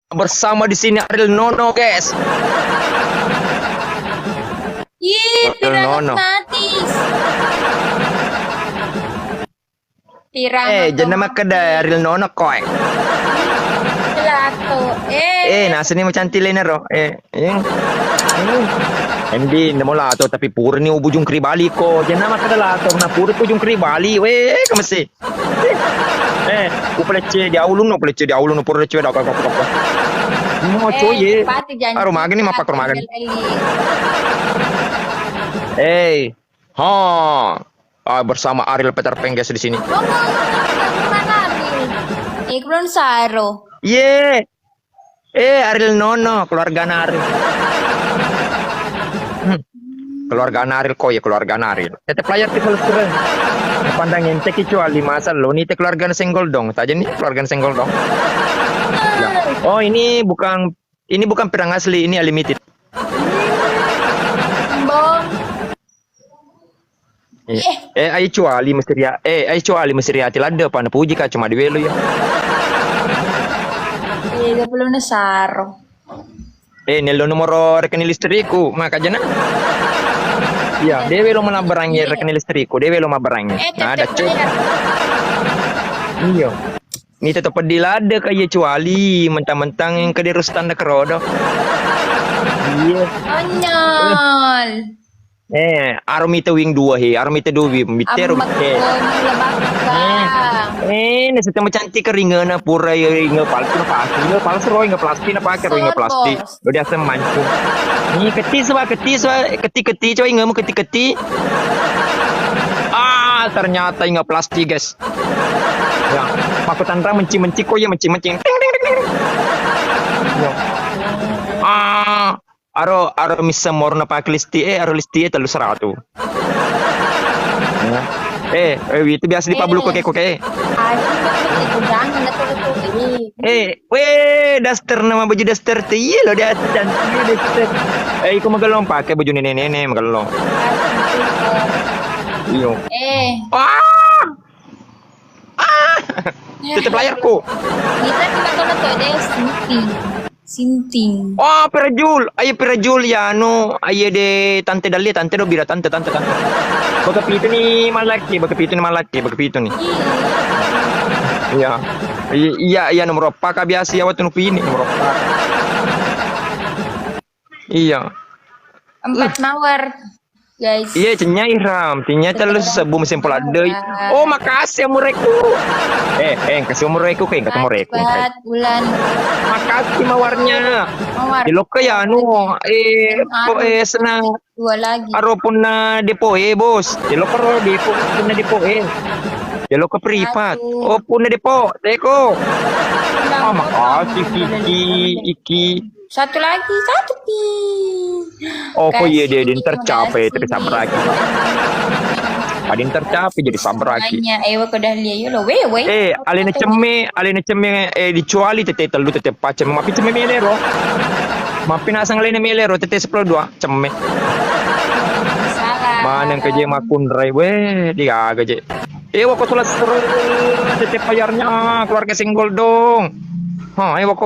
Bersama di sini Ariel Nono, guys. Ih, Ariel Nono. piragmatis. Pirang Jangan nama kedai Ariel Nono koi. gelato. Nasa ni macam tilenero. Hindi, namo lato tapi puro ni ubujung kribali ko. Jangan nama kedai lato na puro ubujung kribali. Weh, kamasi. Uplecce di aulun no plecce di aulun no puro lecce da ko. No, coy. Aro magani mapak magani. Bersama Ariel Peter Pan guys di sini. Ikron Saro. Ariel Nono, keluarga Ariel. Keluarga Ariel kok ya keluarga Ariel. Tete player kita sering. Pandangin teki kecuali masa lo nih keluarga senggol dong. Tadi nih keluarga senggol dong. Ya. Oh ini bukan pirang asli, ini limited. Bong. Ayo cuali mesti ria tilada pana puji ka cuma diwelo ya. 30 na Saro. Nelo nomor rekening listriku, makanya na. Ya, dewe lo malabarangi rekening listriku, dewe lo mabarangi. Nah, ada cuy. Iya. Ini tetap pedilada kaya cuali, mentang-mentang yang kederus tanda kerodo. Iya. Anyal. Aromita wing 2 aromita 2 mitero nasi temo cantik keringan na pura inga palsu inga plastik na pakai inga plastik udah asam mancung ni keti coy inga mo keti ternyata inga plastik guys ya makutan ra menci ko ya menci Aro misa morna pakai listi aro listi telu 100. Itu biasa di pablo koke. Daster nama baju daster tuh iya lo dia daster. Iku magalong pakai baju nenek magalong. Iyo. Tutup layarku. Kita tuh deh Sinting. Perajul ya ayo de tante dalia tante do bira tante. Baka pito ni malaki nih. Iya nomor apa ka biasa ya waktu nupi ini nomor apa. Iya. 4 mawar. Guys. Iya cenya Iram, tinya terus sebelum sempol ada. Oh makasih mureku. Kasih mureku kayak ketemu mureku. Bulan. Makasih mawarnya. Di loka ya senang. 2 lagi. Aro pun na depo bos. Di loka ro depo pun na depo Di loka privat. Oh pun na depo. Teko. Makasih Iki. 1 lagi, 1 pi. Kok iya dia tercapai tapi sabar lagi. Adin tercapai jadi sabar lagi. Ewa ko dahlia yo lo we. Alina cemme dicuali tete telu tete pace mapi cemme melero. Mapi nasang lain melero tete 10 2 cemme. Salah. Mana keje makun rai dia gaje. Wako sulat tete payarnya keluarga singgol dong. Wako.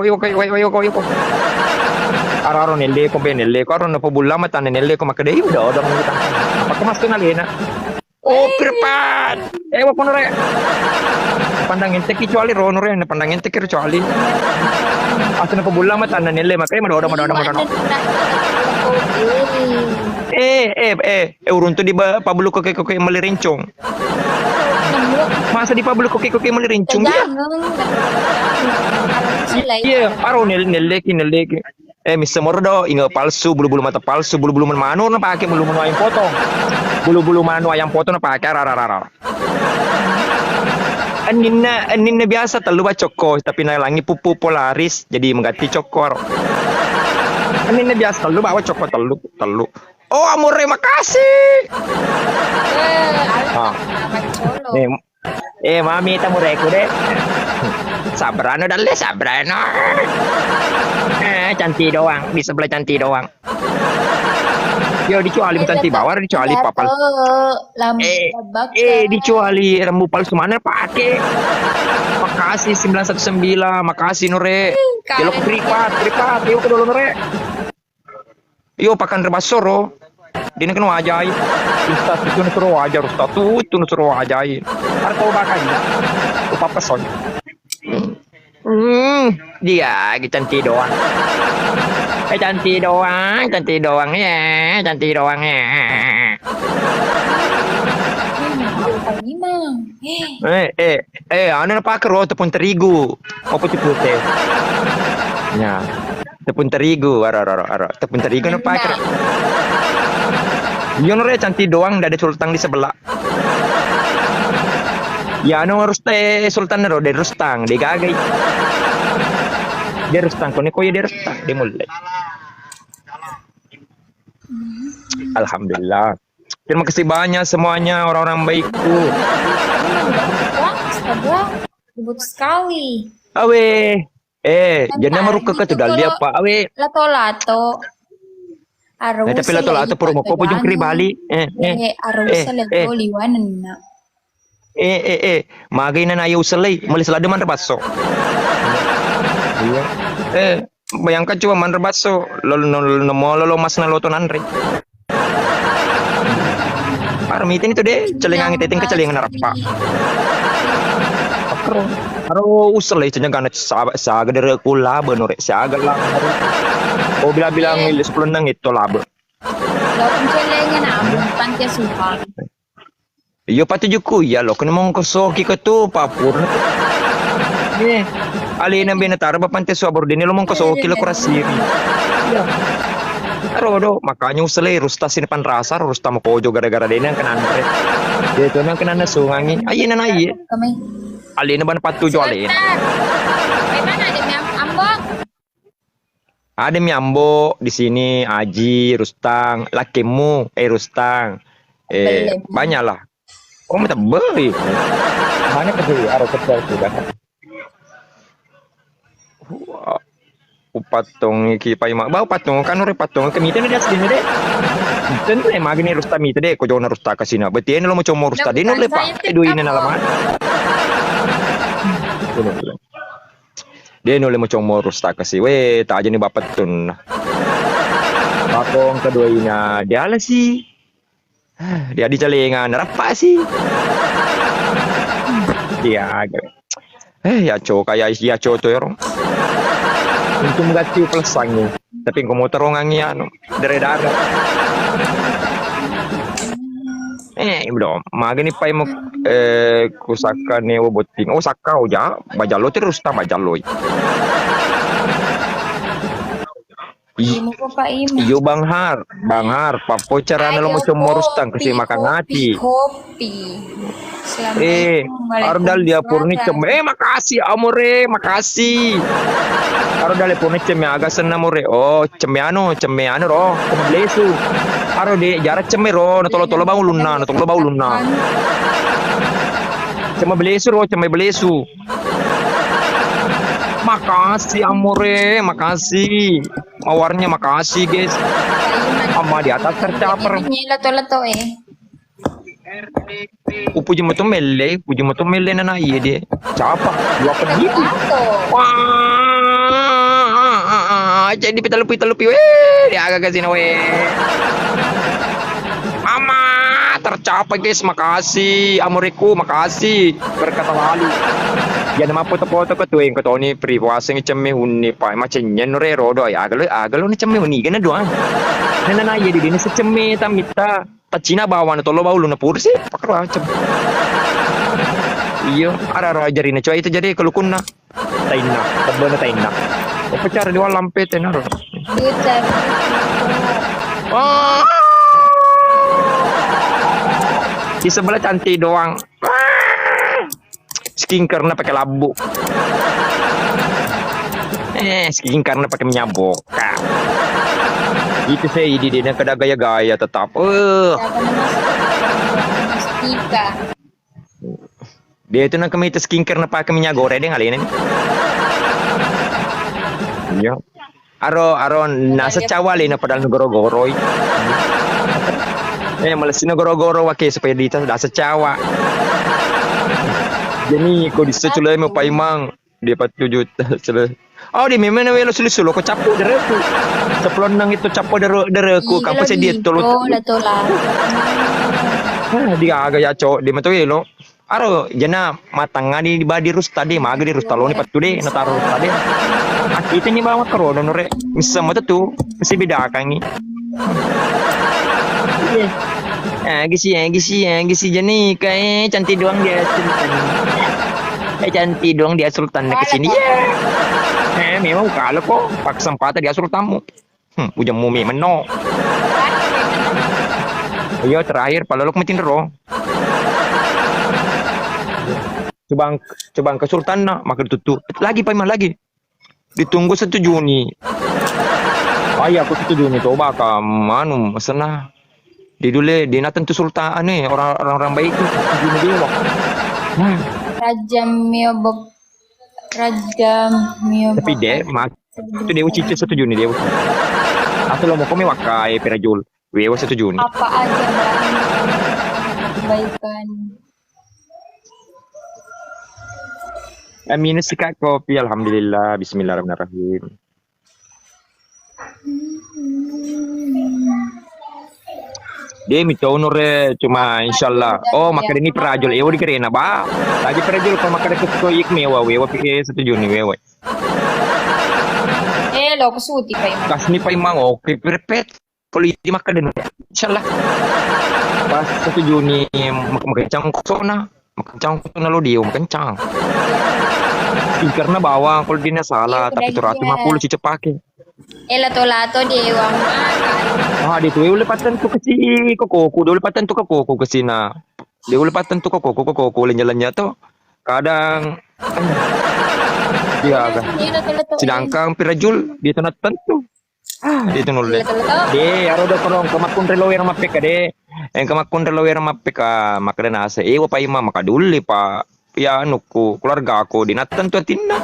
Araro nelle ko aro na pabula mata nelle ko makadai udah kita. Apa kemas tuh nalena? Pirpat. Wako nore. Pandangin teki kecuali rono re pandangin teki kecuali. Asu na pabula mata nelle makay madoda. Urun tuh di pabulu koke melirincong. Masa di pabulu koke melirincong ya? Iya, aro nelle ki. Misa mordo inga palsu bulu mata palsu bulu manu na pakai bulu ayam potong bulu manu ayam potong na pakai rara aninna biasa telu coko tapi nalangi pupu polaris jadi mengganti cokor aninna biasa telu bawa coko telu amore makasih mami tamureku deh sabrano cantik doang di sebelah cantik doang yo dicuali cantik bawar dicuali papal dicuali rembu palsu mana pakai makasih 919, makasih Nore. Kalian Yo pripat, yo ke dulu Nore. Yo pakan rebaso ro. Dini kan wajai. Ustaz itu nusuro wajar Ustaz itu nusuro wajai. Ada tahu bakal ya. Upapa son. Dia cantik doang. Cantik doang ya, cantik doang ya. Ini mah. Ano na pakro tepung terigu. Apa putih? Ya. Tepung terigu, aro. Tepung terigu na pakro. Yun re cantik doang, ada sultan di sebelah. Ya ano harus sultan ro, de rustang, de gagay. De rustang ko ya de rustang, de mulai. Alhamdulillah. Terima kasih banyak semuanya orang-orang baikku. Astaga, ribut sekali. Awe, jangan maruka ka tudal dia pa. Awe, Lato-lato. Araw tapi lato puro mo po yung kri bali. Araw sa lato liwanan na. Magay na nayaw salay. Malis la man rabaso. Bayangkan cuma man rabaso. Lolo mas na loto nanre. Parmitin itu deh, celengang itu tinggal celengan narapa. Aro usul itu jangan saga dari kula benore, saga lah. Oh bilang milis 10 nang itu lah. Lawan celengan amon pantai suhang. Iyo pati juku ya lo, kena mong kosoki ka tu papur. Alina binatar ba pantai suabor din lo mong kosoki lo kurasiri. Rodo, makanya usulay rusta sinipan rasa, rusta mo kojo gara-gara din yang kena andre. Dia itu yang kena nasungangi. Ayin na ayin. Kami. Alin ban patujo alin. Bagaimana ada ambok? Ada Miambo di sini, Aji, Rustang, lakimu, Rustang. Banyak lah. Oh, minta beli. Mana kerja? Aro kerja sudah. Patong iki pai mak bau patong kan ore patong kemite dia sini deh. Tentu magni rusta mite deh ko jona rusta kasina. Betien lo mo chomo rusta dino le pa. Edo ina na laman. Dia no le mo chomo rusta kasi. We ta aja ni bapat tun. Patong kedua ina dia lah sih. Dia di celengan apa sih? Dia ya co kayak ya co to yorong. Untuk mengganti pelesangnya, tapi kamu terongannya anu dari darah. Belum. Magani pai mo kusaka ne boting. Oh sakau ja, bajalo terus ta bajalo. Imu ko pa imo. Iyo Bang Har, papo carana lo mo rumorustang kasi makangati. Kopi. Ardal dia purni cem. Makasih amore, makasih. Ardal purni cem agak senang amore. Oh, cem anu ro, blesu. Aro de jarak cem ro, tolo bau lunna. Cem blesu ro, cem blesu. Makasih amore, makasih. Mawarnya makasih guys. Sama di atas tercaper. Lato-lato Puji moto mele na iya dia. Capa, 2 pedih. Wah, jadi pitalupi dia agak kasih we. Mama, tercapai guys, makasih. Amoriku, makasih. Berkata lalu. Ya nama foto-foto ko tuwing ko Tony free wasing chemme hunni pa macenya nore rodo ya agalo ni chemme hunni gana doang. Nana ya di dini sa chemme tamita tachina bawan to lo baulu na pursi pakra cem. Iyo ara jari na coy itu jadi kelukun na. Taina, tebona taina. Apa cara di walam pete na ro. Di sebelah cantik doang. Skincare na pakai labu. Skincare na pakai minyak boka. Itu saya ide dia kada gaya-gaya tetap. Dia itu nak kemita skincare na pakai minyak goreng dia ngalih ini. Iya. Aro nasa cawali na padal goro-goroi. Malas na goro-goro wake supaya dita nasa cawa. Jadi kau di seculai mo paimang dia 4 juta sele. Oh di memang na welo sulo ko capo dere ko. Seplon nang itu capo dere ko kampus dia tolo. La tola. Di aga ya cok di mato welo. Aro jana matang ngadi di badi rus tadi maga di rus taloni patude na taro tadi. Kita ni bawa karo nore. Misa mo tu mesti beda kangi. Gisi jani kayak cantik doang dia sultan. Cantik doang dia sultan ke sini. Memang kalau kok pak kesempatan dia sultanmu. Ujang mumi meno. Iya terakhir palolok metin ro. Coba ke sultan nak makan tutu. Lagi paimah lagi. Ditunggu 1 Juni. Ayah aku 1 Juni coba ka manu masana. Di dulu di natan tu sultan nih orang-orang baik itu Juni dia loh. Raja Mio. Tapi deh itu dia uci 1 Juni dia. Atau lo mau kami wakai perajul. Wewa 1 Juni. Apa aja kebaikan. Amin sikat kopi alhamdulillah bismillahirrahmanirrahim. Dia minta honore cuma insyaallah. Oh maka ini perajul ewo dikerena ba. Lagi perajul kalau maka ke koik mewa wewa pikir 1 Juni wewa. Lo kesuti pa yung Kas ni pa imang okay perfect. Politi maka din. Insyaallah. Pas 1 Juni makencang ko na. Makencang ko na lo dia makencang. Karena bawang kalau dia salah tapi 150 cica pakai. lato-lato di uang Di tuh lepatan tuh ke si koko, dulu lepatan tuh ke koko ke sina. Dia lepatan tuh ke koko jalannya tuh kadang dia agak sedangkan pirajul dia tuh tentu dia tuh nulis dia arodo korong kemakun relower mapek deh yang kemakun relower mapek maka nasa wa pa ima maka dulu pa ya anuku keluarga aku di natan tuh tinda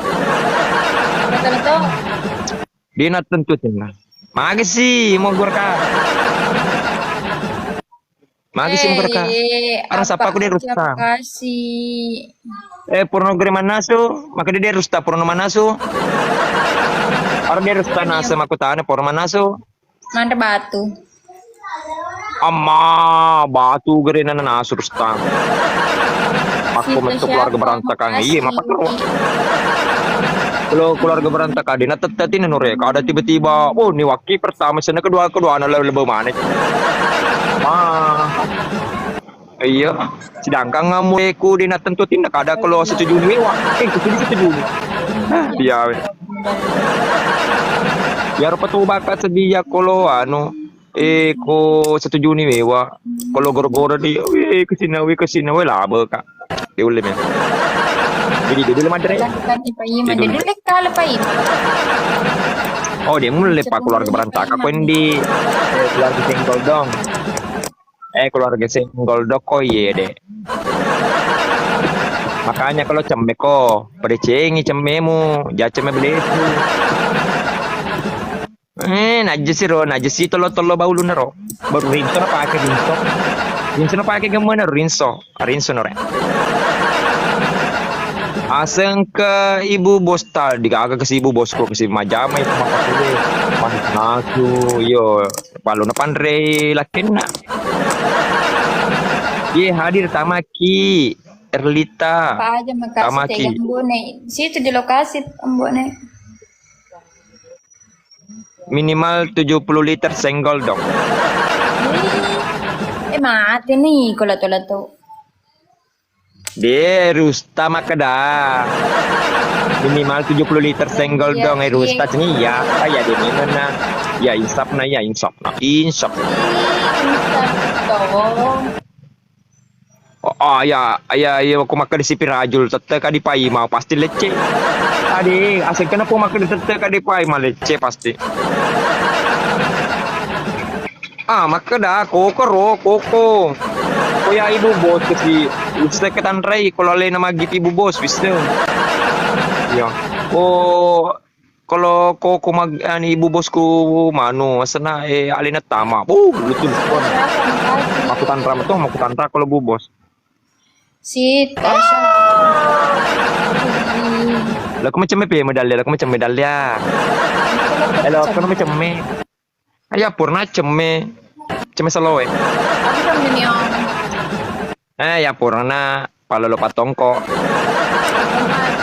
di natan tuh tinda magisi mau gurka magisi mau gurka arang sapa aku dia rusta pornografi manasu maka dia rusta porno manasu orang dia rusta nasa makutane porno manasu mana batu amma batu gerena nasu rusta aku mentuk keluarga berantakan iya mapak kalau keluarga berantakan di natetin nure ada tiba-tiba oh ini waki pertama sana kedua anak lebih mana iya sedangkan ngamueku di naten tuh tindak ada kalau 1 Juni wah kesini 1 Juni iya biar petu bakat sedia kalau ko 1 Juni wewa kalau goro-goro di kesina we laba kak dia ulem ya jadi dia dulu madre oh dia mulai pak keluarga berantakan aku di keluarga single dong keluarga single dong oh iya deh makanya kalau cembeko pada cengi cembemu jaceme beli itu najis tolo bau lu nero baru rinso na pakai gimana rinso nore aseng ke ibu bos tadi agak ke si ibu bosku ke si majama itu masih nasu yo palu na pandre lakena ye hadir Tamaki Erlita apa aja makasih Ambone situ di lokasi Ambone minimal 70 liter senggol dong mati nih kalau lato dia rusta makada minimal 70 liter senggol dong rusta nih ya kayak di mana ya insaf na ya aku makan di si pirajul tete kadi pai mau pasti leceh adi asal kenapa makan di tete kadi pai mau leceh pasti maka dah koko ya ibu bos si ustaz ketan rai kalau lain nama gitu ibu bos bisa ya kalau koko ibu bosku manu asana alina tama lutul makutan ram tuh makutan ram kalau bu bos si Tasha Lah kau macam apa medalya? Lah kau macam medalya. Hello, kau macam me. Ayah purna cemme. Cemme saloe. Aku kan gini om. Ya purna palolo patongko.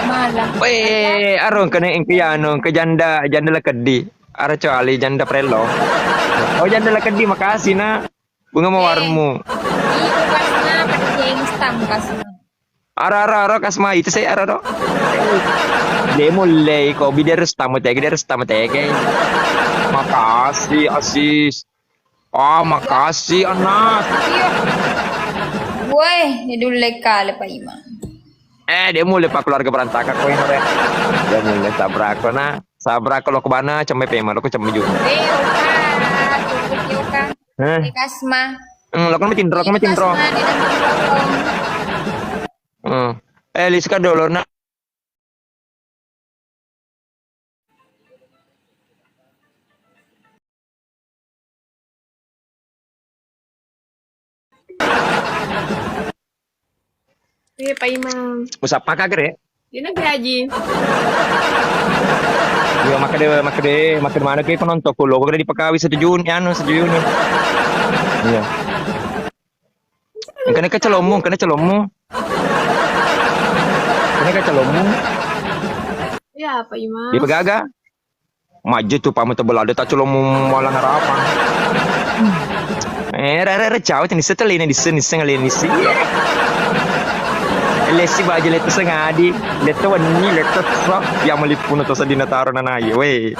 Malah. Weh, arong kena ingkiano ke janda lah kedi. Ara coali janda prelo. Oh janda lah kedi makasih na. Bunga mawarmu. Iya kasna pakai instan kasna. Ara kasma itu saya ara. Dia mulai kau bider tamu tege. Makasih Asis. Makasih anak. Iya. Woi, ini dulu lekal Pak Imam. Dia mulai pak keluarga berantakan kau ini. Dia mulai sabrak lo ke mana cempe pema lo ke cempe juga. Oka. Kasma. Lo kan macindro. Liska dulu nak. Iya Pak Imam. Usapa kagak ya? Dia nak gaji. Yo makade mana kayak penonton kulo kok di Pekawi 1 Juni Juni. Iya. Kena kecelomu. Ya Pak Imam. Di pegaga. Maju tuh pamu tebel ada tak celomu malah harapan. Rere cawat ini setel ini ngalin sih. Lesi baju leto sengadi, leto wani leto sok yang melipun atau sedina taruh nanaye, weh.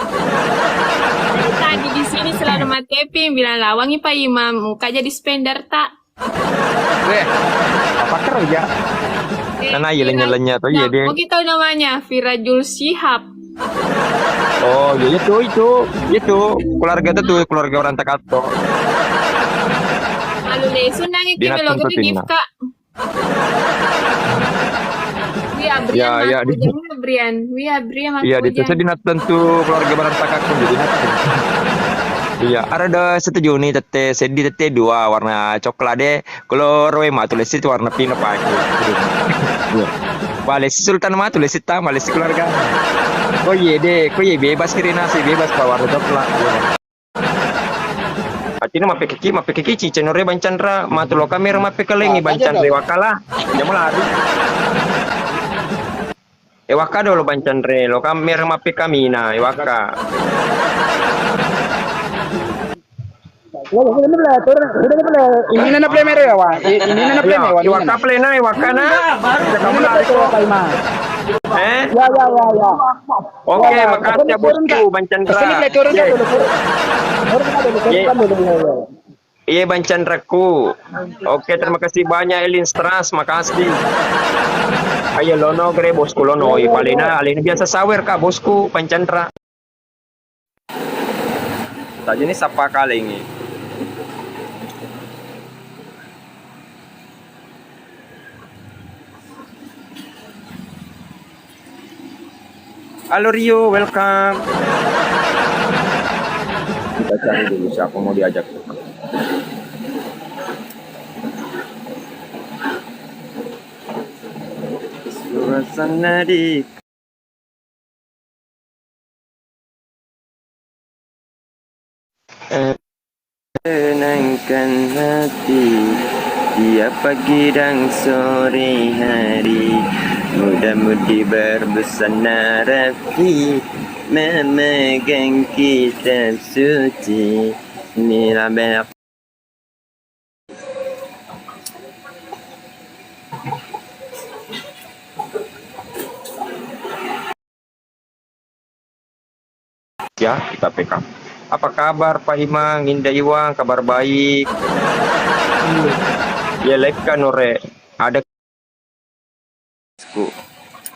Tadi di sini selalu matepi bilang lawangi Pak Imam, muka jadi spender tak? Weh, apa kerja? Nanaye lenya tuh iya deh. Mau kita tahu namanya Firajul Shihab. Oh, ya itu keluarga tuh keluarga orang Takato. Lalu lesun nangi kita lo gede Kak. Brian. Iya, itu saya dinat tentu keluarga barang takak pun jadi nat. Iya, ada 1 Juni tete sedih tete 2 warna coklat deh. Kalau roema tulis itu warna pink apa itu. Iya. Balik si Sultan mah tulis hitam, balik si keluarga. Oh iya deh, bebas kiri nasi bebas ke warna coklat. Atina mape kiki cenore bancandra matulo kamera mape kalengi bancandra wakala jamu lari waka dolo bancandre lo kamera mape kamina waka ini nana play mere ya wa ini nana play me wa waka play na waka na kamu lari ko ya oke makasih ya bosku bancandra sini play turun dulu iya bancandraku. Oke, terima kasih banyak Elin Stras, makasih. Ayo lono gre bosku lono, palina alina biasa sawer kak bosku Pancandra. Tadi ini siapa kali ini? Halo Rio, welcome. Kita cari dulu siapa mau diajak. Suasana di tenangkan hati tiap pagi dan sore hari, mudah-mudi berbusana rapi memegang kitab suci. Inilah banyak ya kita PK. Apa kabar Pak Imang, Indah Iwang, kabar baik. Ya like kan ore ada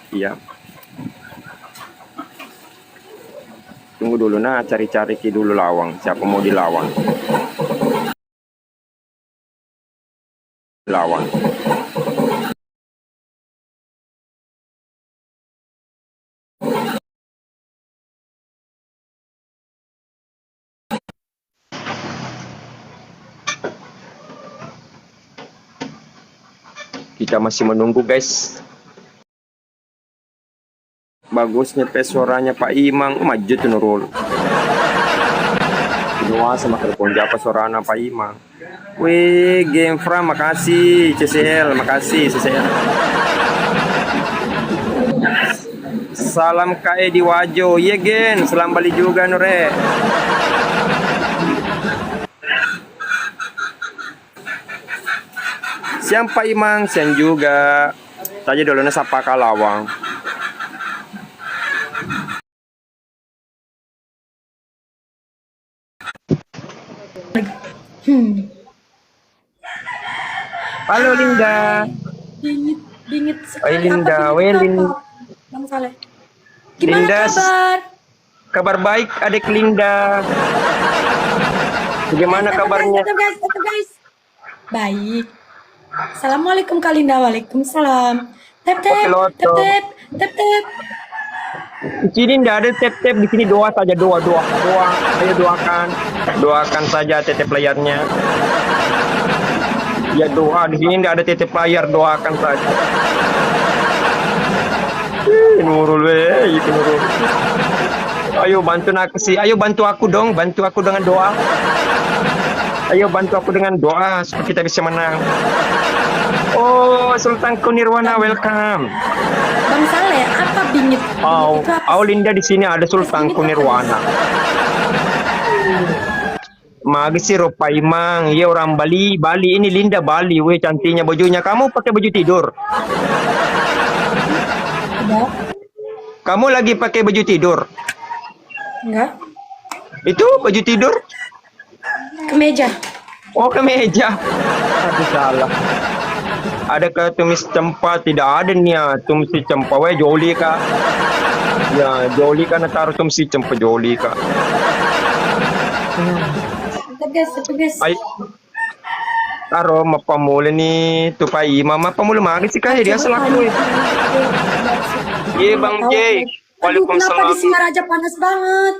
iya. Tunggu dulu nah, cari-cari dulu lawang. Siapa mau dilawang? Lawang. Kita masih menunggu guys. bagusnya suaranya Pak Imang. Maju tuh Nurul. Doa sama telepon apa suaranya Pak Imang. Wih, Game Fra, makasih. CCL, makasih CCL. Salam KE di Wajo. Iya Gen, salam balik juga Nure. Siang Pak Imang, siang juga. Tadi dulu sapa Kalawang. Halo Linda. Dingit Oi sekali. Linda, Apa weh dingit Linda. apa? Bang Saleh. Gimana Linda, kabar? kabar baik adik Linda. Bagaimana kabarnya? Tetap guys. Baik. Assalamualaikum Kak Linda. Waalaikumsalam. Tep tep, Oke, Loto. tep tep, tep tep. Di sini tidak ada tap-tap, di sini doa saja, doa. Ayo doakan saja tetep layarnya. Ya doa, di sini tidak ada tetep layar, doakan saja. Nurul itu Nurul. Ayo bantu aku dong, bantu aku dengan doa. Ayo bantu aku dengan doa supaya kita bisa menang. Oh, Sultan Kunirwana, welcome. Bang Saleh, apa bingit? Oh, Itu apa? Linda di sini ada Sultan Kunirwana. Magi si Pak Imang, iya orang Bali. Ini Linda Bali, weh cantiknya bajunya. Kamu pakai baju tidur? Tidak. Kamu lagi pakai baju tidur? Enggak. Itu baju tidur? Kemeja. Oh, kemeja. Aduh, salah. Adakah tumis cempa? Tidak ada nih ya. Tumis cempa, weh joli kak. Ya, joli kan taruh tumis cempa joli kak. Tetap guys. Ay, taruh mapamula ni tu Pak Imam. Mapamula magi sih kah dia selaku. Iya Bang Jake. Aduh, kenapa Waalaikumsalam. di Singaraja panas banget?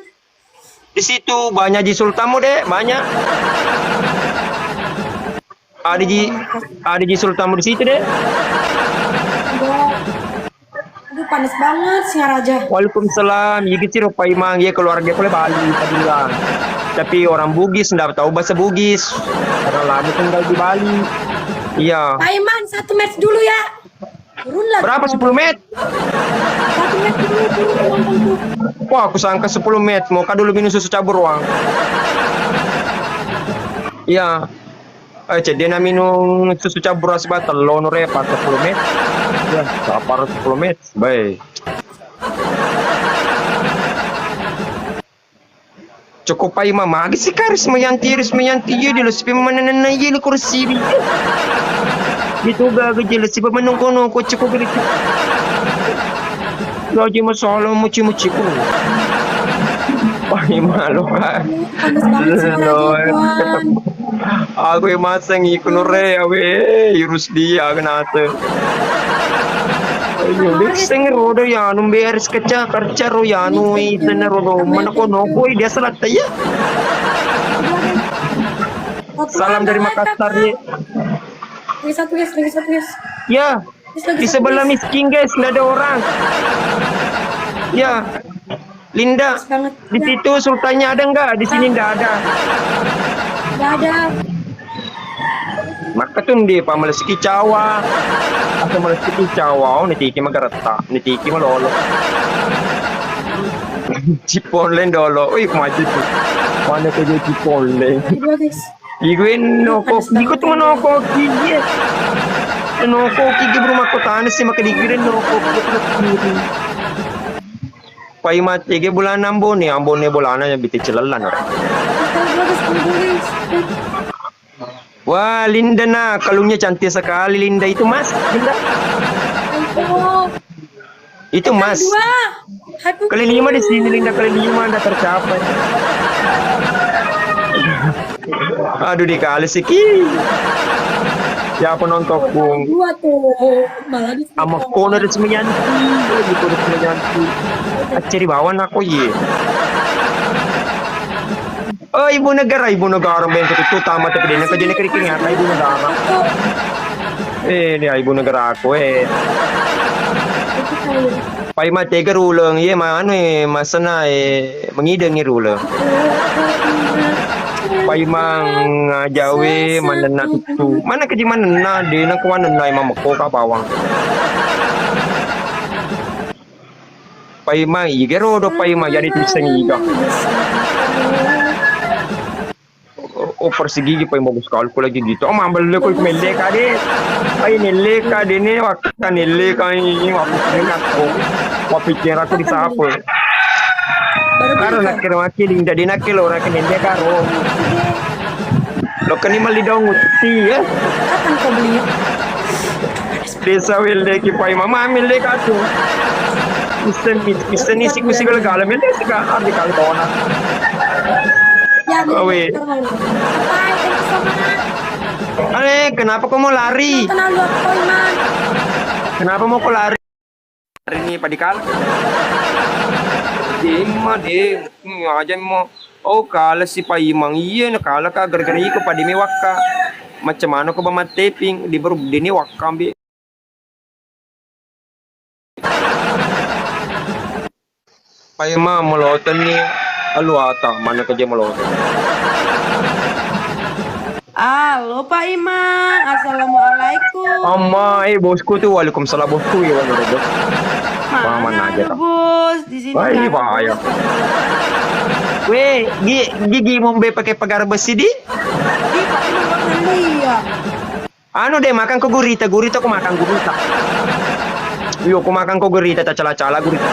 Di situ banyak di Sultamu deh, banyak. Ada di Sultamu di situ deh. Aduh, panas banget Singaraja. Waalaikumsalam. Ya gitu Pak Imang, ya keluarga boleh Bali tadi bilang. Tapi orang Bugis enggak tahu bahasa Bugis. Karena lama tinggal di Bali. Iya. Pak Iman, 1 match dulu ya. Turunlah. Berapa 10 menit? 1 match dulu, turun. Wah, aku sangka 10 menit. Mau kah dulu minum susu cabur uang. Iya. Jadi na minum susu cabur asbat telur repat 10 menit. Ya, sapar 10 menit. Baik. Cukup pa Imam magi si karis mayanti ya di los pimanana ya li kursi. Itu gaga jelas si menunggu ko cukup gitu. Lagi masalah muci ko. Wah, malu kan. Panas banget Singaraja, Tuan. Aku yang masang ikut nore awe irus dia kenapa? Ayo bising rodo ya anu beres kerja ro ya anu itu rodo mana kono koi dia salat ya. Salam dari Makassar ya. Lagi satu guys. Ya, di sebelah miskin guys nggak ada orang. Ya, Linda, Banget. di situ sultannya ada nggak? Di sini nggak ada. Gak ada. Maka tuh di pamalas kicawa. Atau malas kicawa, oh nitiki magarata, nitiki malolo. Cipolle dolo, oi maju tuh. Mana tuh dia cipolle? Lagi 2 guys. Iguin noko, di ko tuh noko kiki. Noko kiki berumah kota sih maka dikirin noko. Pai mati ke bulan ambon bulannya biti celalan orang. Guys. Wah, Linda nah, kalungnya cantik sekali Linda itu Mas. Linda. Oh, Itu Mas. 2. Aduh. Kali 5 di sini Linda, kali 5 anda tercapai. Aduh dikali siki. Ya penonton pun 2 tuh. Malah di ama kono resmi yanti. Gitu resmi yanti. Aceri bawan aku ye. Oh ibu negara main ketutup tamat tapi dia kerjanya keriking ya ibu negara. Ini ibu negara aku Pai ma tega rulang ye ma anu masana mengideng ni rulang. Pai mang jawe manena tu. Mana ke di manena de na kuan na imam ko ka bawang. Pai ma igero do pai ma jadi tusen iga. Oh persegi pai mau sekali ko lagi gitu. Oh mambal le ko melle ka de. Pai nelle ka de ne wakka nelle ka ini waktu aku. Mau pikir aku di sapo. Karo nak kira makiling jadi nak kilo orang nelle karo. Lo kan ini mali dong uti ya. Kapan kau beli? Desa welde ki pai mama melle ka tu. Misten isi kusi gala melle sika ardi kali tona. Ya, Oh, wait. Bye, thank you so much. Kenapa kau mau lari? Terlalu apa, Iman? Kenapa mau kau lari? Hari ini padikal. Ding mah ding, aja mau. Oh kala si Paimang iya na kala ka gara-gara iko pa di may wakka. Macam mana ko ba mataping di baru dini wakka ambi. Paimang melotan ni aluata mana kerja melotan. Halo Pak Imam, Assalamualaikum. Amma bosku tuh waalaikumsalam bosku ya bos. Paman Mana aja ada tak. bos di sini? Wah, ini nggak ada bahaya. bos. Weh, gigi mau pakai pagar besi di? Ih, Pak Imam nggak lihat. Anu deh makan kok gurita aku makan gurita. Yo aku makan kok gurita tak cala-cala gurita.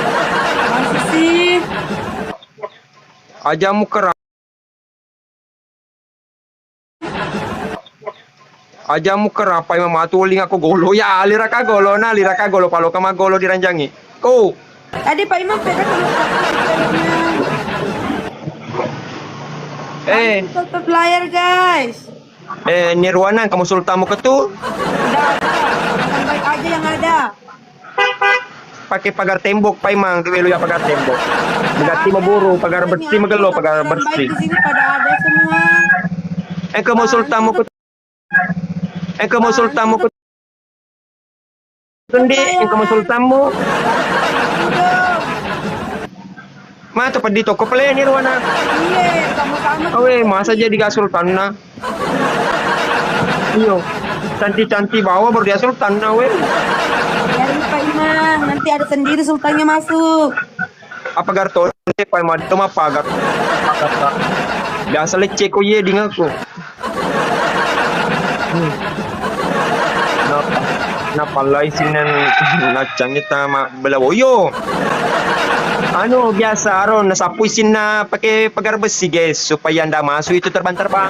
Masih sih. Ajamu kerap. Ajamu kerap ay mamatuling ako golo. Ya, lira ka golo palo ka magolo diranjangi. Ko. Tadi Pak Imam pegang sama tetap layar guys. Nirwana kamu sultamu ke tu? Udah, yang baik aja yang ada. Pakai pagar tembok paimang dulu ya pagar tembok. Berarti memburu pagar bersih megelo pagar Yang baik bersih. di sini pada ada semua. Kamu sultamu ke kamu sultamu ke Sendi, kamu sultamu. Udah. Ma to di toko pala Nirwana. Iya, sama-sama. Awe, masa jadi gak sultan na? Iyo, cantik-cantik bawa baru dia sultan na, we. Biarin Pak Imam, nanti ada sendiri sultannya masuk. Apa garto? Pak Imam itu mah pagar. Biasa lecek ko ye ding aku. Napa lai sinan nacang kita mak belawoyo. Anu biasa aron nasapuy sin na pakai pagar besi guys supaya anda masuk itu terbang-terbang.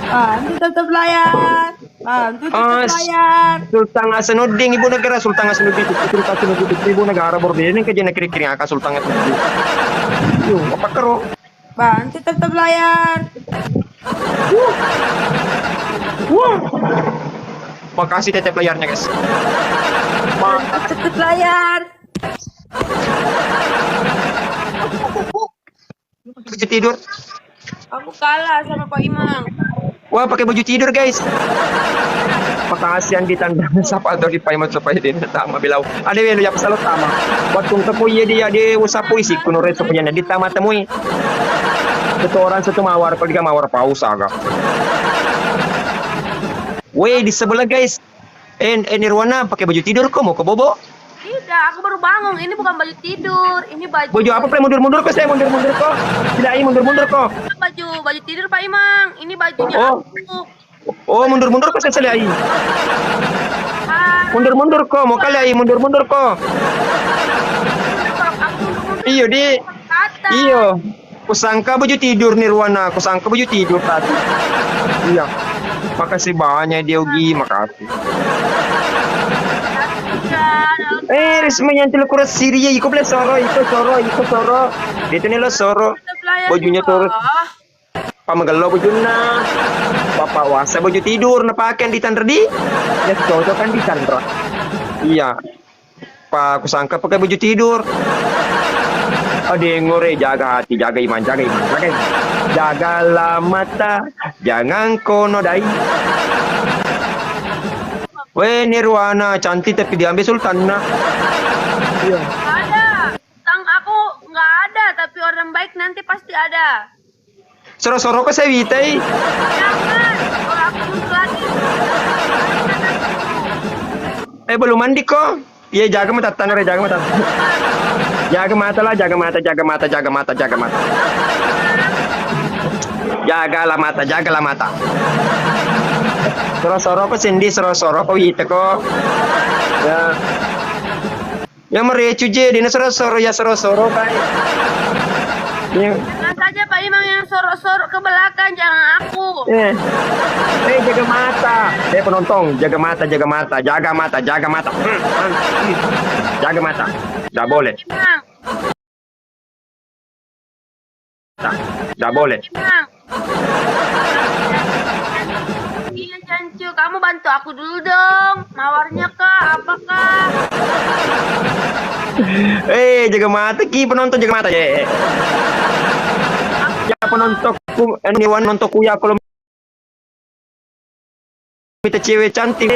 Bantu tetap layar. Bantu tetap layar. Sultan Hasanuddin ibu negara Sultan Hasanuddin ibu negara bordene ke jena kiri-kiri angka Sultan Hasanuddin. Yo, apa kero? Bantu tetap layar. Makasih tetep layarnya guys. Bantu tetap layar. Baju tidur. Aku kalah sama Pak Imam. Wah, pakai baju tidur guys. Makasihan ditanda sapa atau di payment supaya dia tama bilau. Ada yang ya pasal tama. Waktu kepo ye dia usapoy si kuno red supaya na ditama temui. Satu orang satu mawar kalau dia mawar paus agak. Weh di sebelah guys. Nirwana pakai baju tidur kok mau ke bobo? Tidak, aku baru bangun. Ini bukan baju tidur. Ini baju. Baju apa pre mundur-mundur kok saya mundur-mundur kok. Tidak mundur-mundur kok. Baju tidur Pak Imam. Ini bajunya Oh. aku. Oh mundur-mundur kok saya selai. Mundur-mundur kok mau kali mundur-mundur kok. Iyo di. Kata. Iyo. Kusangka baju tidur Nirwana. Kusangka baju tidur tadi. Iya. Makasih banyak Diogi, makasih. Resminya antil kuras Syria, iko boleh soro. Itu nih lo soro. Bajunya turut. Pamagalo bajuna. Papa wasa baju tidur napakan di tanredi. Ya cocok kan di tanra. Iya. Pak kusangka pakai baju tidur. Ade ngore jaga hati, jaga iman. Jagalah mata, jangan kono dai. Weh Nirwana cantik tapi diambil sultan nah. Iya. Ada. Tang aku nggak ada, tapi orang baik nanti pasti ada. Soro-soro ko sa witai. Jangan. Kalau aku dulu lagi. Belum mandi kok. Iya, jaga mata tanah, jaga mata. Jaga mata lah, jaga mata, jaga mata, jaga mata, jaga mata. Jagalah mata, jagalah mata. Soro-soro ko sendi, soro-soro ko wita ko. Ya. Ya merecu je, dina soro-soro ya soro-soro kai. Ya. Jangan saja Pak Imam yang sorok-sorok ke belakang, jangan aku. Jaga mata. Penonton, jaga mata, jaga mata, jaga mata, jaga mata. Jaga mata. Dah boleh. Imam, Dah boleh. Imam. Iya Cancu, kamu bantu aku dulu dong. Mawarnya kah? Apakah? Jaga mata ki penonton, jaga mata ya. Ya penontonku, nontonku ya kalau kita cewek cantik.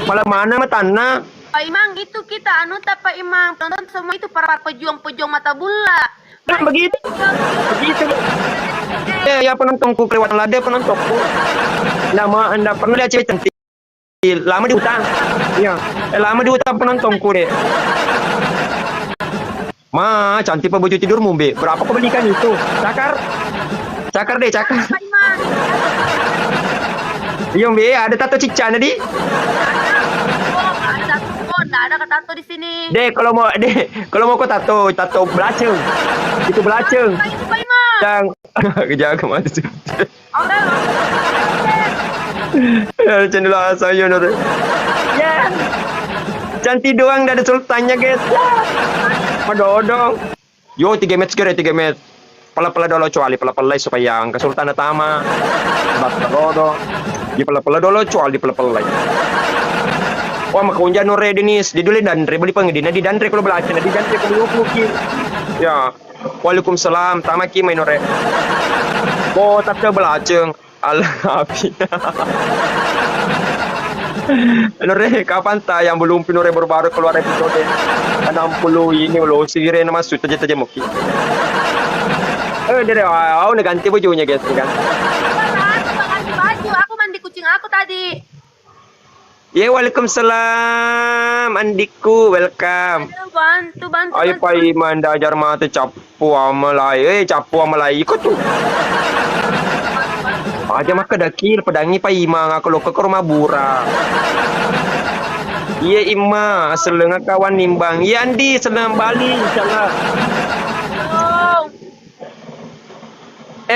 Malah mana matana? Pak Imam, itu kita tak Pak Imam. Tonton semua itu para pejuang-pejuang mata bola. Nah, begitu. Ya penontonku kelewatan lada penontonku. Nama anda pernah lihat cewek cantik? Lama di hutan. Ya, lama di hutan penontonku deh. Cantik apa baju tidurmu, Be? Berapa kau belikan itu? Cakar. Cakar deh, cakar. Pak Imam. Iya, Be, ada tato cica tadi. Nggak ada tato di sini. Kalau mau kau tato belaceng. Itu belaceng. Apa itu Pak Imam? Yang jaga mata sih. Aurel. Ya, channel saya Nur. Ya. Cantik doang, dah ada sultannya, guys. Madodong. Yo, 3 match kira 3 match. Pala-pala dolo cuali, pala-pala supaya ang kesultanan tama. Basta dodo. Di pala-pala dolo cuali, pala-pala. Wah, makaunja Nore Denis. Di dulu dandre beli pangedina di dandre kalau belacan, di dandre kalau luki. Ya. Waalaikumsalam. Tama ki may Nore. Ko tatlo belaceng. Alhafi. Nore, kapan yang belum Nore baru-baru keluar episode 60 ini lo sire nama masuk aja moki. Dari awal ganti bajunya guys kan. Ganti baju, aku mandi kucing aku tadi. Ya, waalaikumsalam Andiku, welcome. Bantu. Ayo Pak Iman dajar mata capu amalai, ikut tuh. Aja maka dakil pedangi Pak Imang aku lo ke rumah bura. Iya Ima, selengah kawan nimbang. Iya Andi, selengah Bali insyaallah.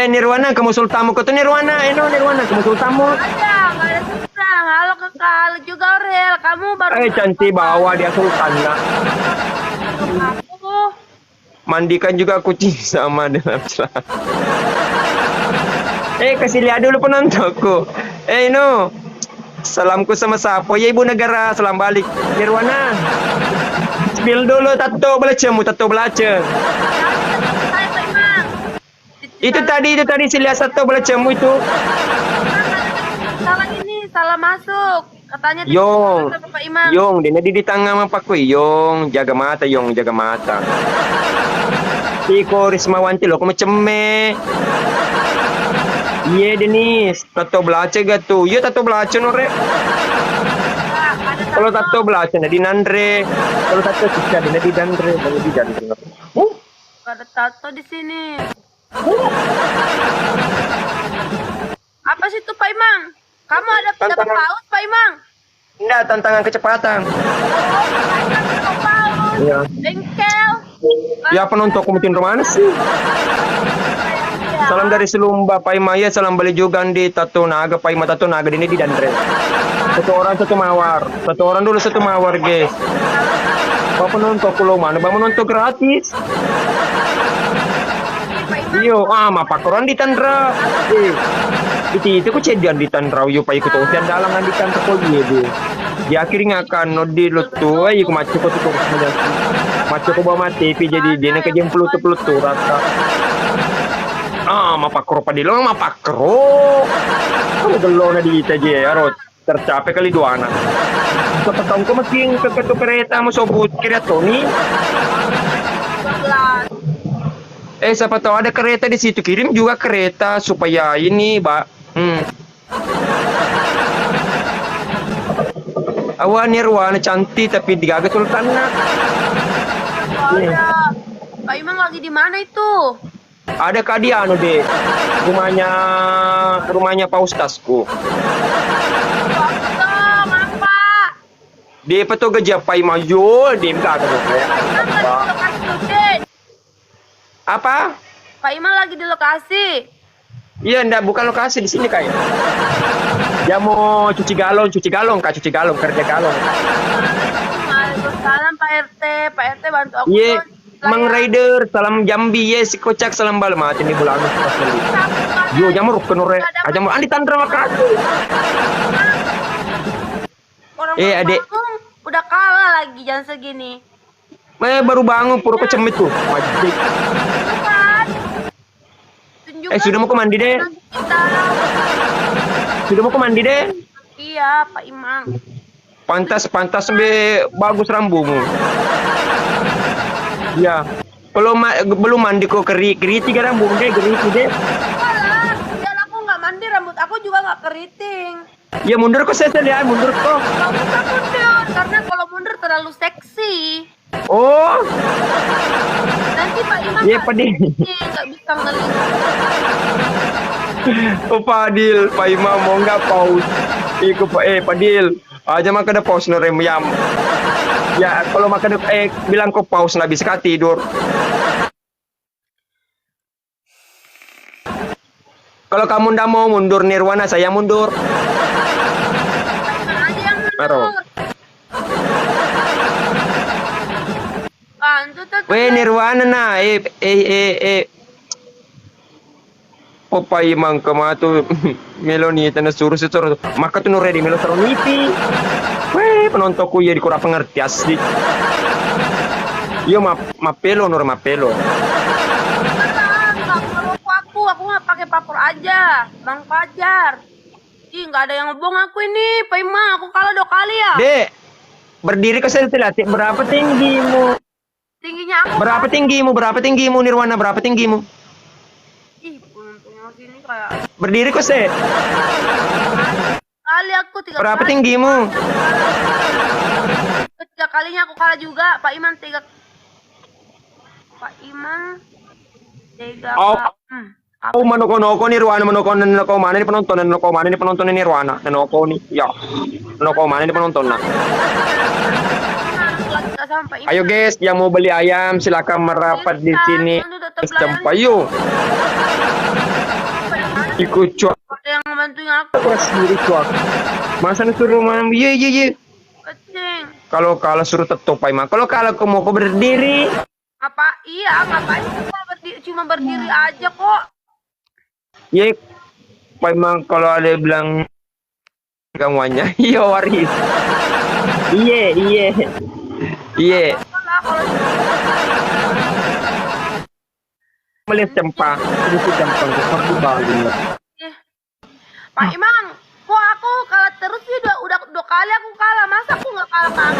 Nirwana kamu sultamu kau tuh Nirwana, Nirwana kamu sultamu. Ada, nggak ada sultan. Halo kakak, halo juga Aurel. Kamu baru. Cantik bawa dia sultan lah. Aku. Mandikan juga kucing sama dengan celana. Kasih lihat dulu penontonku. No. Salamku sama Sapo. Ya ibu negara, salam balik. Nirwana. Spill dulu tato belacemu, tato belacem. Itu tadi saya lihat tato belacemu itu. Salah ini, salah masuk. Katanya Yong, Pak Imam. Yong, dia di tangan apa ku? Yong, jaga mata, Yong, jaga mata. Iko Rismawanti lo, kamu ceme. Iya Denis, tato belace gak tuh? Iya tato belace Nore. Kalau tato belace di Nandre, kalau tato Cica di Dandre, di Dandre. Gak ada tato di sini. Apa sih itu Pak Imang? Kamu ada dapat paus Pak Imang? Enggak, tantangan kecepatan. Iya. Bengkel. Ya penonton komitin romana sih. Salam dari Selumba, Pak Ima. Ya, salam balik juga di Tato Naga, Pak Ima Tato Naga ini di Dandre. Satu orang satu mawar. Satu orang dulu satu mawar, guys. Pak penonton pulau mana? Bang menonton gratis. Yo, mapa koran di Tandra. Itu ku cedian di Tandra. Yo, Pak ikut usian dalam di Tandra ko dia. Di akhirnya akan no di lutu. Ayo ku macu ko tuh. Macu ko bawa TV jadi dia nak jem pelut-pelut rata. Mapakro padilo, mapakro. Kamu gelo na di ita je, arot. Tercapai kali 2 anak. Siapa tahu kau makin ke kereta mau sobut kereta nih. 12. Siapa tahu ada kereta di situ, kirim juga kereta supaya ini, Mbak. Awan Nirwana cantik tapi digagas sultannya. Ada. Pak Imam lagi di mana itu? Ada kadian deh. Rumahnya Pak Ustazku. Dong, apa? Dia peto gajah Pak Imam Yul, dia enggak ada Pak Imam lagi di lokasi Udin. Apa? Pak Imam lagi di lokasi. Iya, enggak bukan lokasi di sini kayak. Dia mau cuci galon, Kak, kerja galon. Waalaikumsalam Pak RT. Pak RT bantu aku. Iya, dong. Mang Rider, salam Jambi, yes, kocak salam bal mati nih bulan. Yo, jamur kenure, jamur andi tandra makasih. Orang Adek. bangun udah kalah lagi jam segini. Baru bangun pura kecemit tuh. Majik. Bukan. Tunjukkan Sudah mau ke mandi deh. kita. Sudah mau ke mandi deh. Iya, Pak Imam. Pantas be bagus rambutmu. Ya. Belum mandi kok keri tiga rambut deh, deh. Kalah. Dan aku nggak mandi, rambut aku juga nggak keriting. Ya mundur kok saya lihat mundur kok. Nggak usah mundur, karena kalau mundur terlalu seksi. Oh, Nanti Pak Imam iya pedih. nggak bisa ngelihat. Oh Padil, Pak Imam mau nggak pause? Iku Padil, aja maka ada pause norem yam. Ya kalau maka bilang kok pause nggak bisa tidur. Kalau kamu ndak mau mundur Nirwana, saya mundur. Pak Imam aja yang Taruh. mundur. Bantu tuh. Weh Nirwana na, Papa Imam kematu Meloni tanah suruh maka tuh ready melo seroniti. Weh penontonku ya dikurang pengerti asli. Yo mapelo nur mapelo. Aku nggak pakai paper aja, Bang Fajar. Ih, nggak ada yang ngebong aku ini, Pak Imam. Aku kalah 2 kali ya. Dek, berdiri ke saya latih berapa tinggimu? Tingginya aku. Berapa tinggimu Nirwana? Berapa tinggimu? Ih, untungnya sini kayak Berdiri ke saya. kali aku 3 Berapa kali. tinggimu? 3 kalinya aku kalah juga, Pak Imam 3. Pak Imam 3 Oh. kali. Oh manoko Nirwana manoko mana nih penonton Nirwana nanoko nih ya manoko mana nih penonton nah. Sampai Ayo guys yang mau beli ayam silakan merapat di sini sampai yuk ikut cuak ada yang ngebantuin aku. sendiri cuak masa suruh mam iya Kecing. kalau kalah suruh tetap Pak Imam kalau kalah aku mau berdiri Ngapain cuma berdiri aja kok. ya Pak Imam kalau ada yang bilang kamuannya iya waris iya Lah, kalau melihat cempah ini sih cempah seperti bali Pak Imam, kok aku kalah terus sih udah 2 kali aku kalah. Masa aku nggak kalah?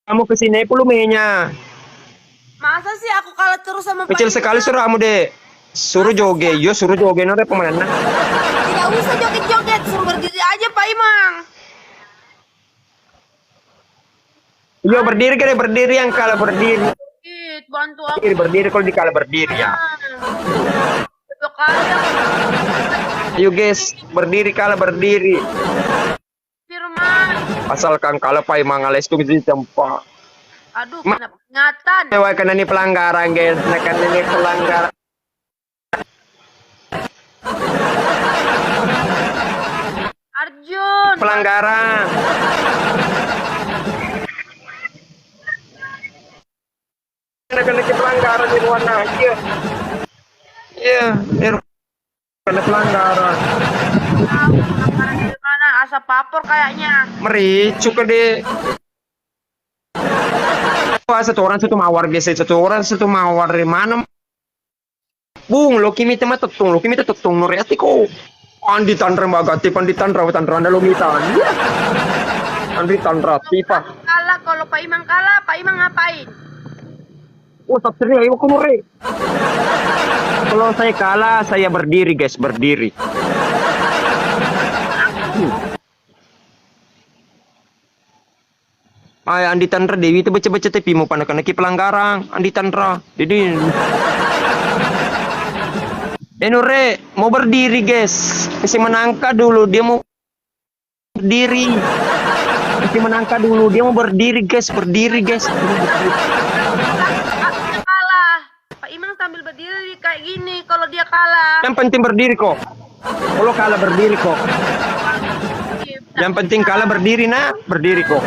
kamu kesini pelumenya Masa sih aku kalah terus sama Pak kecil Imam? sekali suruh kamu deh suruh joget nore pemenang Tidak usah joget-joget, suruh berdiri aja Pak Imam. yo berdiri yang kalah berdiri Bantu aku. berdiri kalau dikalah berdiri ya 2 kali aku ayo guys berdiri kalah berdiri Firman. asalkan kalah Pak Imam ales itu bisa cempah Aduh, kena peringatan. Wah karena ini pelanggaran guys karena ini pelanggaran Arjun. pelanggaran karena pelanggaran di warna iya karena pelanggaran Pelanggaran dari mana? Asap papor kayaknya. mericu ke deh satu orang satu mawar guys satu orang satu mawar di mana Bung, lo kimi tema tuttung nore ati ko. Andi tanra magati, pandi tanra anda lo mitan. Andi tanra tipa. Kalah, kalau Pak Imang kalah, Pak Imang ngapain? Oh, satria, ayo ko nore. Kalau saya kalah, saya berdiri, guys, berdiri. Ay, Andi Tanra Dewi itu baca-baca tapi mau panak-panaki pelanggaran. Andi Tanra. Jadi Nure mau berdiri, guys. Kasih menangka dulu, dia mau berdiri. Kasih menangka dulu, dia mau berdiri, guys. Berdiri, guys. Kalah. Pak Imang sambil berdiri kayak gini kalau dia kalah. Yang penting berdiri kok. Kalau kalah berdiri kok. Yang penting kalah berdiri, nah. Berdiri kok.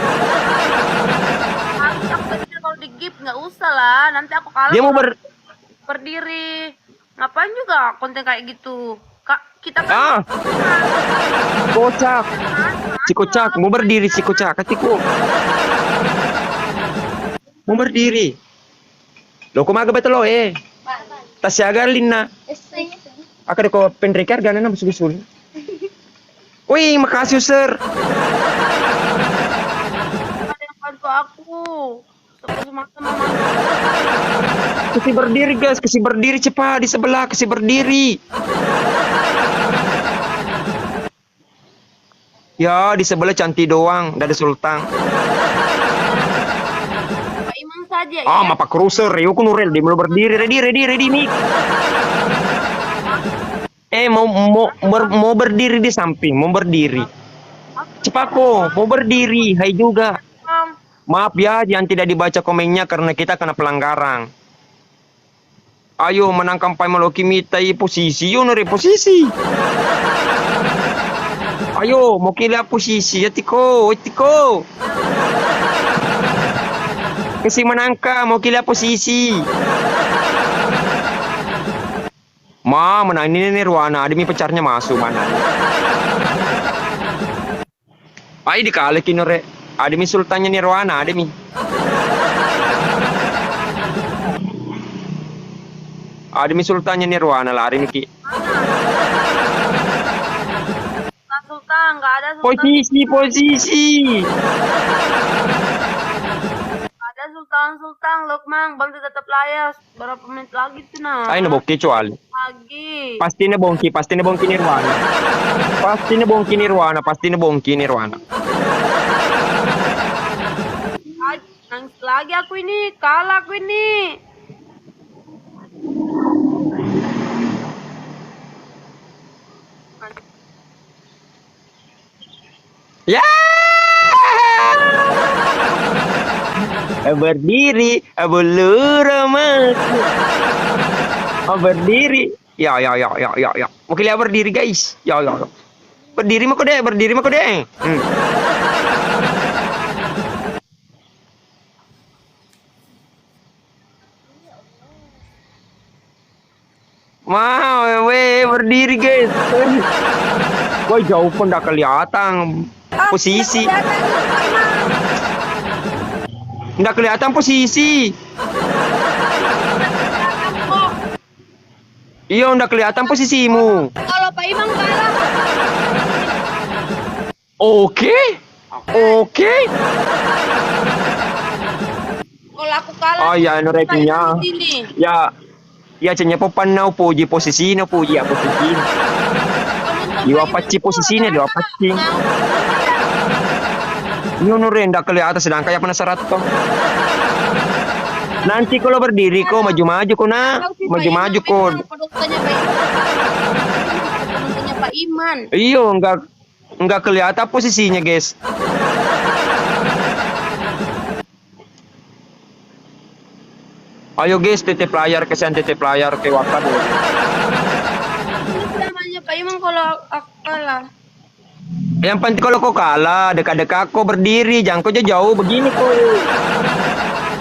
Kalau di gift nggak usah lah, nanti aku kalah. Dia mau berdiri. Ngapain juga konten kayak gitu? Kak, kita kan kocak. Si kocak mau berdiri, si kocak katiku. Mau berdiri. Lo kumaga betul lo Tasyaga linna. Akan ko pendrekar ganan na busul. Wih, makasih, Sir. ada yang bantu aku. Sama-sama. Kasih berdiri, guys. Kasih berdiri cepat di sebelah. Kasih berdiri. Ya, di sebelah cantik doang. Nggak ada sultan. Pak Imang saja ya. Mapa cruiser. Yo kunurel. Dia mau berdiri. Ready, nih. Mau berdiri di samping. Mau berdiri. Cepat kok. Mau berdiri. Hai juga. Maaf ya, yang tidak dibaca komennya karena kita kena pelanggaran. Ayo menangkan Pai Maloki mitai posisi, yo nore posisi. Ayo, mau kila posisi, ya tiko. Kasih menangka, mau kila posisi. Menang ini Nirwana, ada mi pacarnya masuk mana. Ayo dikalekin nore. Ada mi sultannya Nirwana, ada mi. Ada mi sultannya Nirwana lah, ada mi ki. Sultan, nggak ada Sultan. Posisi. Ada Sultan, Lukman, bantu tetap layar. Berapa menit lagi tuh nah? Ayo nabokti cuali. Lagi. Pasti ne bongki Nirwana. Pasti ne bongki Nirwana. Nangis lagi aku ini, kalah aku ini. Ya. Berdiri, bulur mas. Berdiri. Ya. Oke, lihat berdiri, guys. Ya. Berdiri mah kode. Mau, berdiri, guys. Kok jauh pun udah kelihatan posisi. Nggak kelihatan posisi. Iya, udah kelihatan posisimu. Kalau Pak Imang kalah. Oke. Kalau aku kalah. Oh ya, noreknya. Ya, cenya panau puji posisi, puji apa posisi. Dua paci posisinya, dua paci. Nurenda ke atas sedang kayak penasaran kok. Nanti kalau berdiri kok maju-maju kok nak, maju-maju kok. Penontonnya Pak Iman. Iyo, enggak kelihatan posisinya, guys. Ayo guys, titip layar ke wakan. Namanya Pak Iman kalau aku kalah. Yang penting kalau kau kalah, dekat-dekat kau berdiri, jangan kau jauh begini kau.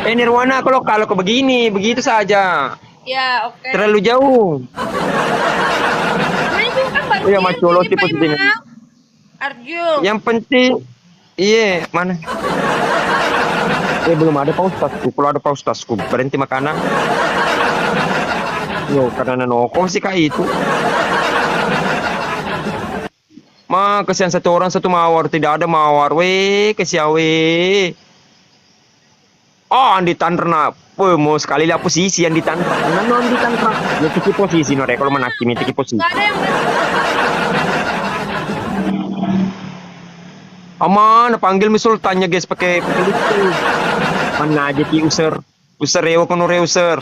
Nirwana kalau kau begini, begitu saja. Ya, oke. Terlalu jauh. Namanya juga kan baru Iya, Mas Colo tipe Pak sini. Imang. Arju. Yang penting, iya, mana? Belum ada paustasku. Kalau ada paustasku, berhenti makanan. Yo, karena noko sih kak itu. Kesian satu orang satu mawar, tidak ada mawar. Weh, kesian weh. Oh, Andi Tantra. Mau sekali lah posisi yang di Tantra. Nah, Andi Tantra. Ya tiki posisi nore kalau menaki tiki posisi. Gak ada yang Aman, panggil misul tanya guys pakai itu. Mana aja ki user. User rewo kono user.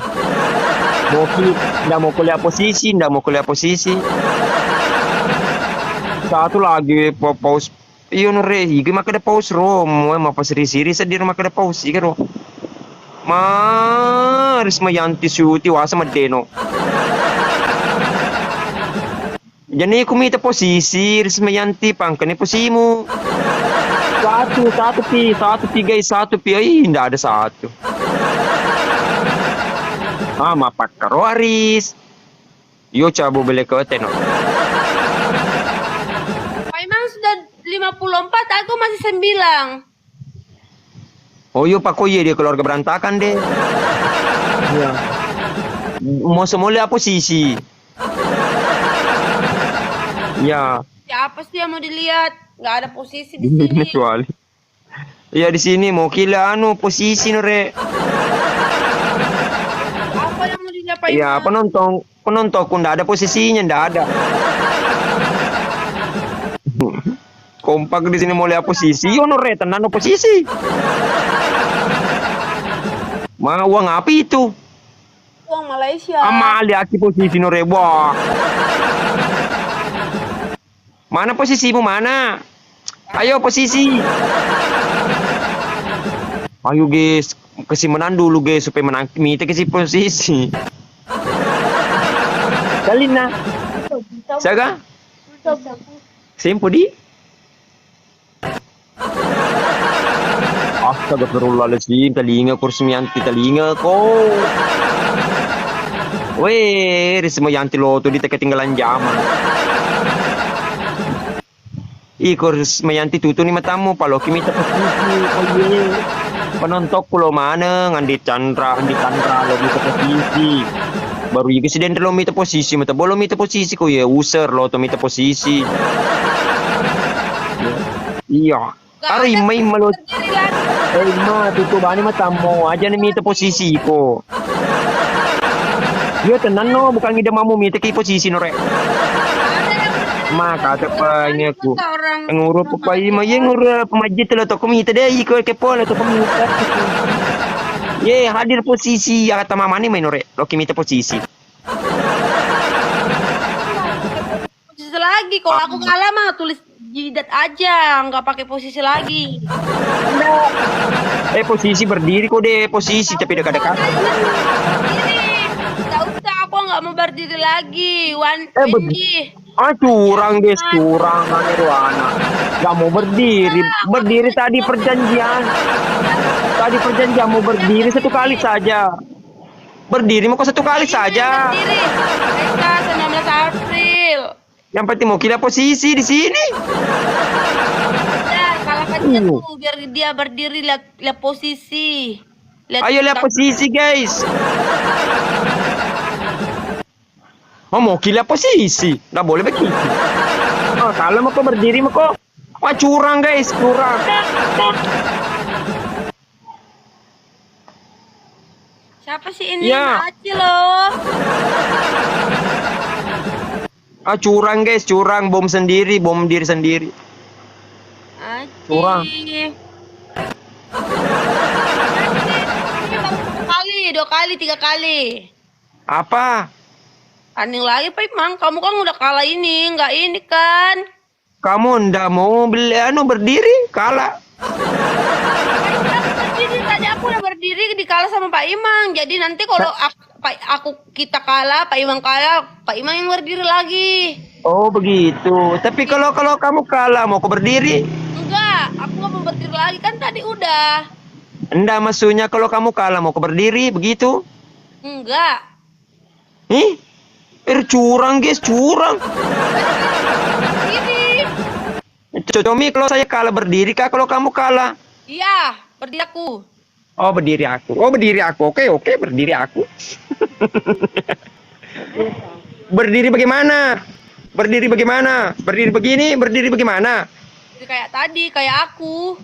Nggak mau kuliah posisi, nggak mau kuliah posisi. Satu lagi pause. Iyo nore, iki makada pause ro. Mau pas siri-siri sedir makada pause iki ro. Risma Yanti Suti wasa Madeno. Jadi kumita posisi Risma Yanti pangkani posimu. Satu pi guys, satu pi. Ay, nggak ada satu. Mapak karo Aris. Yo cabo beli ke teno. Emang sudah 54, aku masih 9. Oh yo Pak Koye dia keluarga berantakan deh. Iya. Mau semula posisi. Ya. Siapa sih yang mau dilihat? Gak ada posisi di sini. Kecuali. Ya di sini mau kila posisi nore. Apa yang mau dilihat Pak Ya Imam? penonton ku ndak ada posisinya, ndak ada. Kompak di sini mau lihat posisi, yo nore tenan posisi. Uang apa itu? Uang Malaysia. Amali aki posisi nore wah. Mana posisimu mana? Ayo posisi. Ayo guys, kasih menang dulu guys supaya menang kita kasih posisi. Kalina. Saga? Sempo di? Astagfirullahaladzim, telinga kursumianti telinga ko. Weh, Risma Yanti Loto di ketinggalan zaman. Risma Yanti tutu nih matamu, palo kimi posisi. Oh ye. Penontok pulau mana Andi Chandra lo mita posisi. Baru juga sedang lo mita posisi, mata bolo mita posisi ko ya user lo to mita posisi. Iya. Ari may malot. Tutu bani matamu aja nih mita posisi ko. Yo tenan no bukan ngide mamu mita ki posisi no re. Maka apa ini aku ngurut apa ima ye ngurut pemajit lo to komite deh iko ke pola to komite. Ye hadir posisi ya kata mama nih main re lo kimita posisi. Posisi lagi kalau aku kalah mah tulis jidat aja, nggak pakai posisi lagi. Posisi berdiri kok deh posisi tapi dekat-dekat. Tidak usah, aku nggak mau berdiri lagi. Curang guys, curang Ruana. Gak mau berdiri tadi perjanjian. Tadi perjanjian mau berdiri satu kali saja. Berdiri mau kok satu kali saja. Berdiri. 19 April. Yang penting mau kira posisi di sini. Ya, kalau aja tuh biar dia berdiri lihat posisi. Ayo lihat posisi guys. Mau kira posisi, nggak boleh begitu. Kalau mau kok berdiri mau kok. Wah curang guys, curang. Siapa sih ini? Ya. Aci loh. Curang guys, curang bom diri sendiri. Aci. Curang. Ini baru 1 kali, 2 kali, 3 kali. Apa? Tanding lagi Pak Imam, kamu kan udah kalah ini, nggak ini kan? Kamu ndak mau berdiri, kalah. Berdiri tadi aku udah berdiri dikalah sama Pak Imam. Jadi nanti kalau kita kalah, Pak Imam kalah, Pak Imam yang berdiri lagi. Oh begitu. Tapi kalau kamu kalah mau kok berdiri? Enggak, aku nggak mau berdiri lagi kan tadi udah. Enggak maksudnya kalau kamu kalah mau kok berdiri begitu? Enggak. Curang guys, curang. Berdiri. Comi kalau saya kalah berdiri kah kalau kamu kalah? Iya, berdiri aku. Oh berdiri aku. Oke berdiri aku. Berdiri bagaimana? Berdiri bagaimana? Berdiri begini, berdiri bagaimana? Kayak tadi, kayak aku.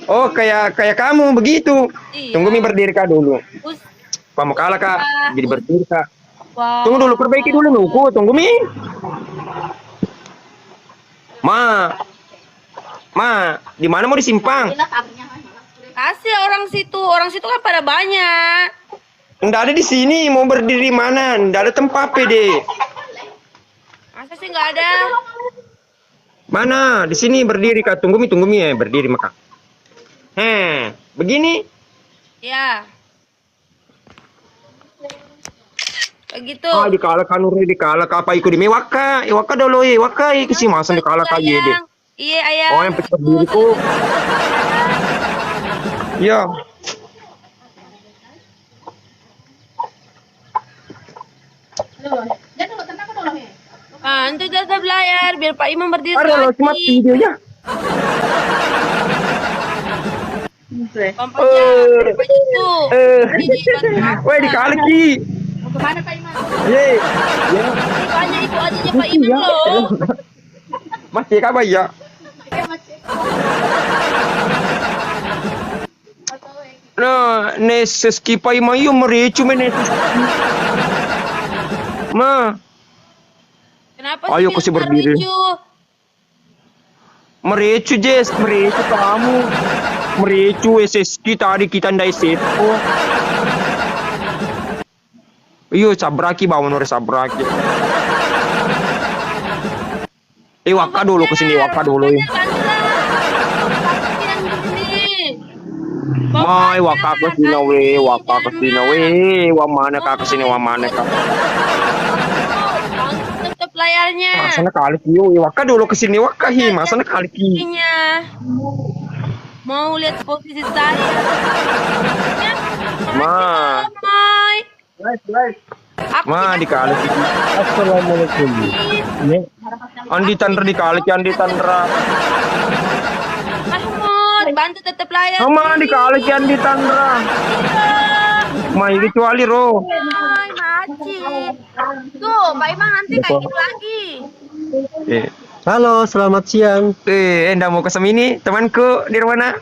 Oh, kayak kamu begitu. Iya. Tunggu Mi berdiri Kak dulu. Us, Kamu kalah Kak. Jadi berdiri Kak. wah. Tunggu dulu, perbaiki dulu nuku. Tunggu Mi. Ma. Di mana mau disimpang? Kasih orang situ kan pada banyak. Nggak ada di sini. Mau berdiri mana? Nggak ada tempat PD. Masa sih nggak ada? Mana? Di sini berdiri Kak. Tunggu Mi ya. Berdiri maka. Begini. Ya. Begitu. Dikalahkan Nure, dikalahkan apa ikut di mewaka. Waka dulu waka kesi masa dikalahkan ye deh. Iya, ayah. Oh, yang pecah diriku. Iya. Nanti udah belayar biar Pak Imam berdiri Ada lo cuma lagi. videonya. Kompaknya, baju itu. Woi dikali Ki. Kemana Pak Imam? Ye. Banyak itu aja Pak Imam loh. Masih kabar ya? Nah, neses kipai mayu merecu meneses. Ma, Kenapa Ayo, sih aku sih biar berdiri. lucu? merecu Jess, merecu kamu. Merecu SSK tadi kita ndai seto. Iyo sabraki bawa Nure sabraki. Waka dulu kesini, waka dulu. Mai waka kesini we, waka kesini we. Wa mana kak kesini, wa mana kak? Tutup layarnya. Masa kali kiyo, waka dulu kesini, waka hi, masa kali kiyo. Ininya. Mau lihat posisi saya. Ma. Mai. Aku Ma dikali kiyo. Assalamualaikum. Andi Tandra dikali kiyo, Andi Tandra. Mahmud, bantu tetap layar. Ma dikali kiyo, Andi Tandra. Mai kecuali ro. Hai, Maci. Tuh, Pak Imam nanti kayak gitu lagi. Halo, selamat siang. Enda mau ke Semini, temanku di mana?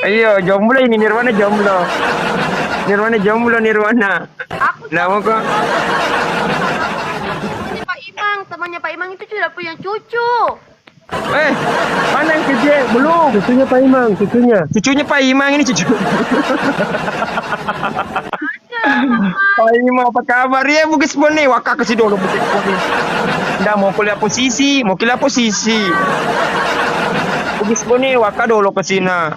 Ayo, jomblo ini Nirwana jomblo. Nirwana. Nah, mau kok? Temannya Pak Imam itu sudah punya cucu. Mana yang kecil? Belum. Cucunya Pak Imam, cucunya. Cucunya Pak Imam ini cucu. Pak Imam apa kabar ya? Bugis Bone, waka kasih dulu Bugis Bone. Nggak mau kuliah posisi. Bugis Bone, waka dulu ke sini.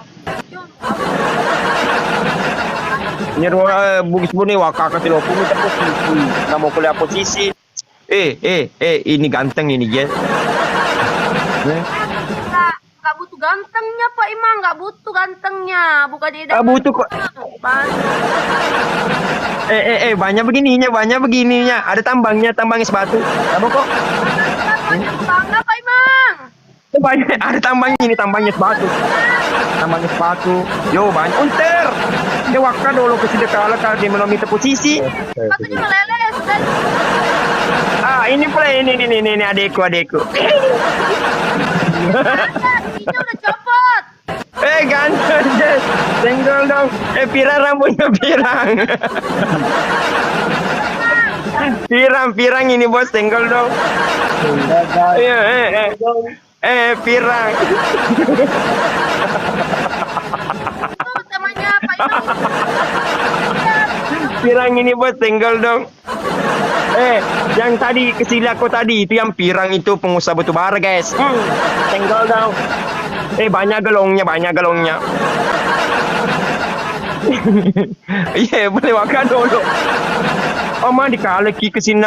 Bugis Bone, waka kasih dulu minta posisi. Nggak mau kuliah posisi. Ini ganteng ini ya. Nggak butuh gantengnya Pak Imam, nggak butuh gantengnya, bukan dia. Butuh kok. Banyak begininya. Ada tambangnya sebatu. Kamu kok? Bangga Pak Imam. Banyak, ada tambangnya sebatu. Yo, banyak. Unter. Dia waka dulu ke sini kalau dia mau minta posisi. Sepatunya meleleh sudah. Ini adekku. Ini udah copot. Ganteng Jess. Senggol dong. Pirang rambutnya pirang. Pirang ini bos, senggol dong. Pirang. Temannya Pak Imam. Pirang ini bos, senggol dong. Yang tadi kesini aku tadi itu yang pirang itu pengusaha batu bara guys. Senggol dong. Banyak gelongnya. Iya, boleh makan dulu. Oma dikaleki ke sini.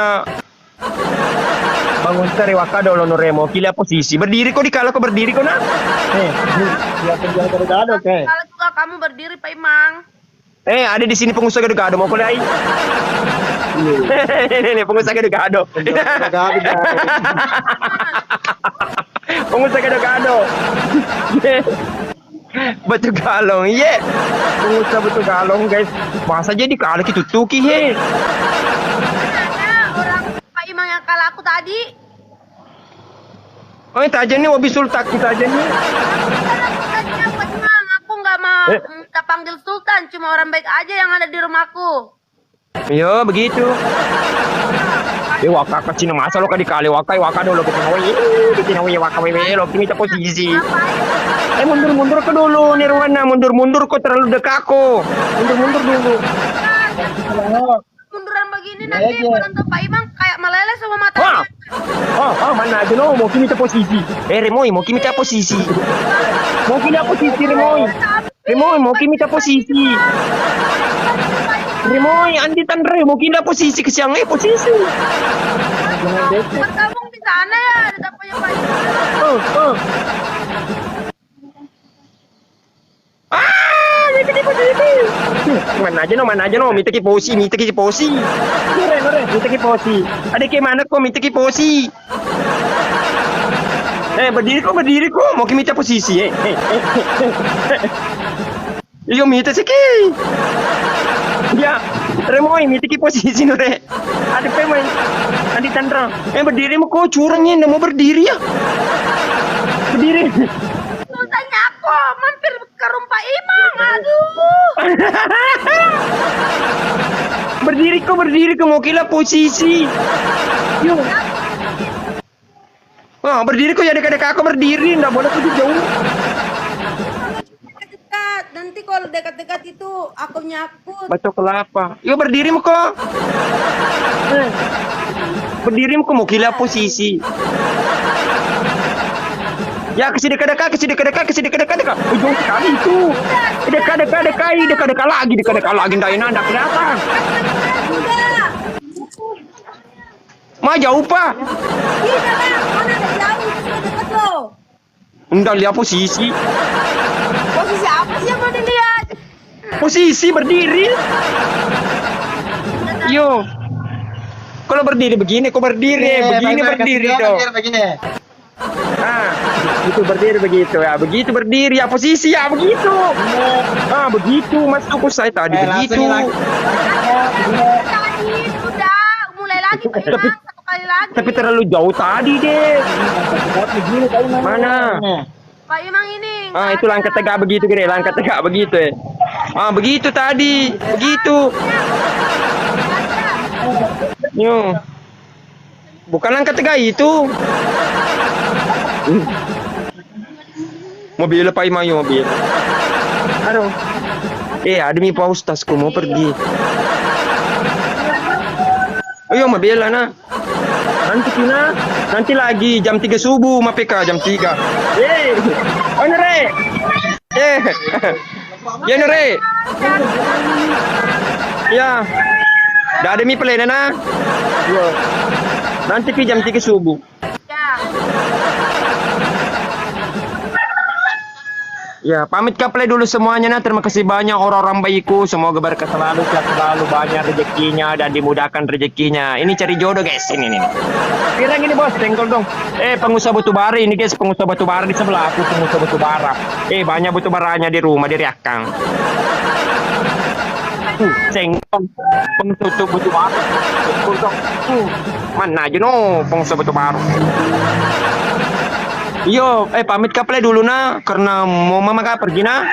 Bangun cari waka dulu Nuremo. Kila posisi. Berdiri kok dikala kok berdiri kok nak? Kalau juga kamu berdiri Pak Imam. Ada di sini pengusaha gado-gado mau kuliah. Ini pengusaha gado-gado. Pengusaha gado-gado. Batu galong, iya. Pengusaha batu galong, guys. Masa jadi kalah gitu tuki, he. Ada orang Pak Imang yang kalah aku tadi. Oh, itu aja nih, wabi sultan kita aja nih. Tadinya Pak Imang, aku nggak mau minta panggil Sultan, cuma orang baik aja yang ada di rumahku. Iya, begitu. Waka ke Cina masa lo ka dikali waka dulu kita nawi waka wewe lo kita posisi. Mundur ke dulu Nirwana, mundur kok terlalu dekat aku. Mundur dulu. Munduran begini nanti penonton Pak Imang kayak meleleh sama matanya. Mana aja no, mau kita posisi. Remoy, mau kita posisi. Mau kita posisi Remoy. Remoy, mau kita posisi. Remoy, Andi Tanre, mau kita posisi ke siang posisi. Bergabung di sana ya, di dapurnya Pak Imang. Minta ki posisi. Mana aja no, minta ki posi. Minta ki posi. Ada ke mana kok minta ki posi. Berdiri kok, mau ki minta posisi. Iyo minta siki. Ya, Remoy, minta ki posisi no re. Ada pemain. Andi Chandra. Berdiri mo kok curangnya, mau berdiri ya. Berdiri. Sultannya aku mampir ke rumah Pak Imang, aduh. Berdiri kok mau kila posisi. Yo. Berdiri kok ya dekat-dekat aku berdiri, enggak boleh pergi jauh. Dekat, nanti kalau dekat-dekat itu aku nyakut. Baca kelapa. Yo berdiri mo kok. Berdiri mo kok mau kila posisi. Ya kasih dekat-dekat. Jauh sekali itu. Dekat-dekat lagi, enggak enak, enggak kelihatan. Mah jauh pak. Tidak lah, mana ada jauh, sudah dekat loh. Enggak lihat posisi. Posisi apa sih yang mau dilihat? Posisi berdiri. Yo. Kalau berdiri begini, kok berdiri dong. Itu berdiri begitu ya, begitu berdiri ya posisi ya begitu. Begitu masuk saya tadi begitu. Tadi sudah mulai lagi Pak Imang, satu kali lagi. Tapi terlalu jauh tadi deh. Mana? Pak Imang ini. Itu langkah tegak begitu gede, langkah tegak begitu ya. Begitu tadi, begitu. Yo. Bukan langkah tegak itu. Mobil Pak Imang, mobil. Aduh. Ada Pak Ustazku mau pergi. Ayo mobil Ana. Nanti lagi jam 3 subuh mapeka jam 3. Nere. Ya Nere. Ya. Dah ada mi play Nana. Yo. Nanti pi jam 3 subuh. Ya, pamit kaplay dulu semuanya nah. Terima kasih banyak orang-orang baikku. Semoga berkah selalu, sehat selalu, banyak rezekinya dan dimudahkan rezekinya. Ini cari jodoh guys, ini nih. Pirang ini bos, tengkol dong. Pengusaha batu bara ini guys, pengusaha batu bara di sebelah aku, pengusaha batu bara. Banyak batu baranya di rumah di Riakang. Cengkol, pengusaha batu bara. Mana aja no, pengusaha batu bara. Yo, pamit kaplay dulu nah, karena mau mama kak pergi nah.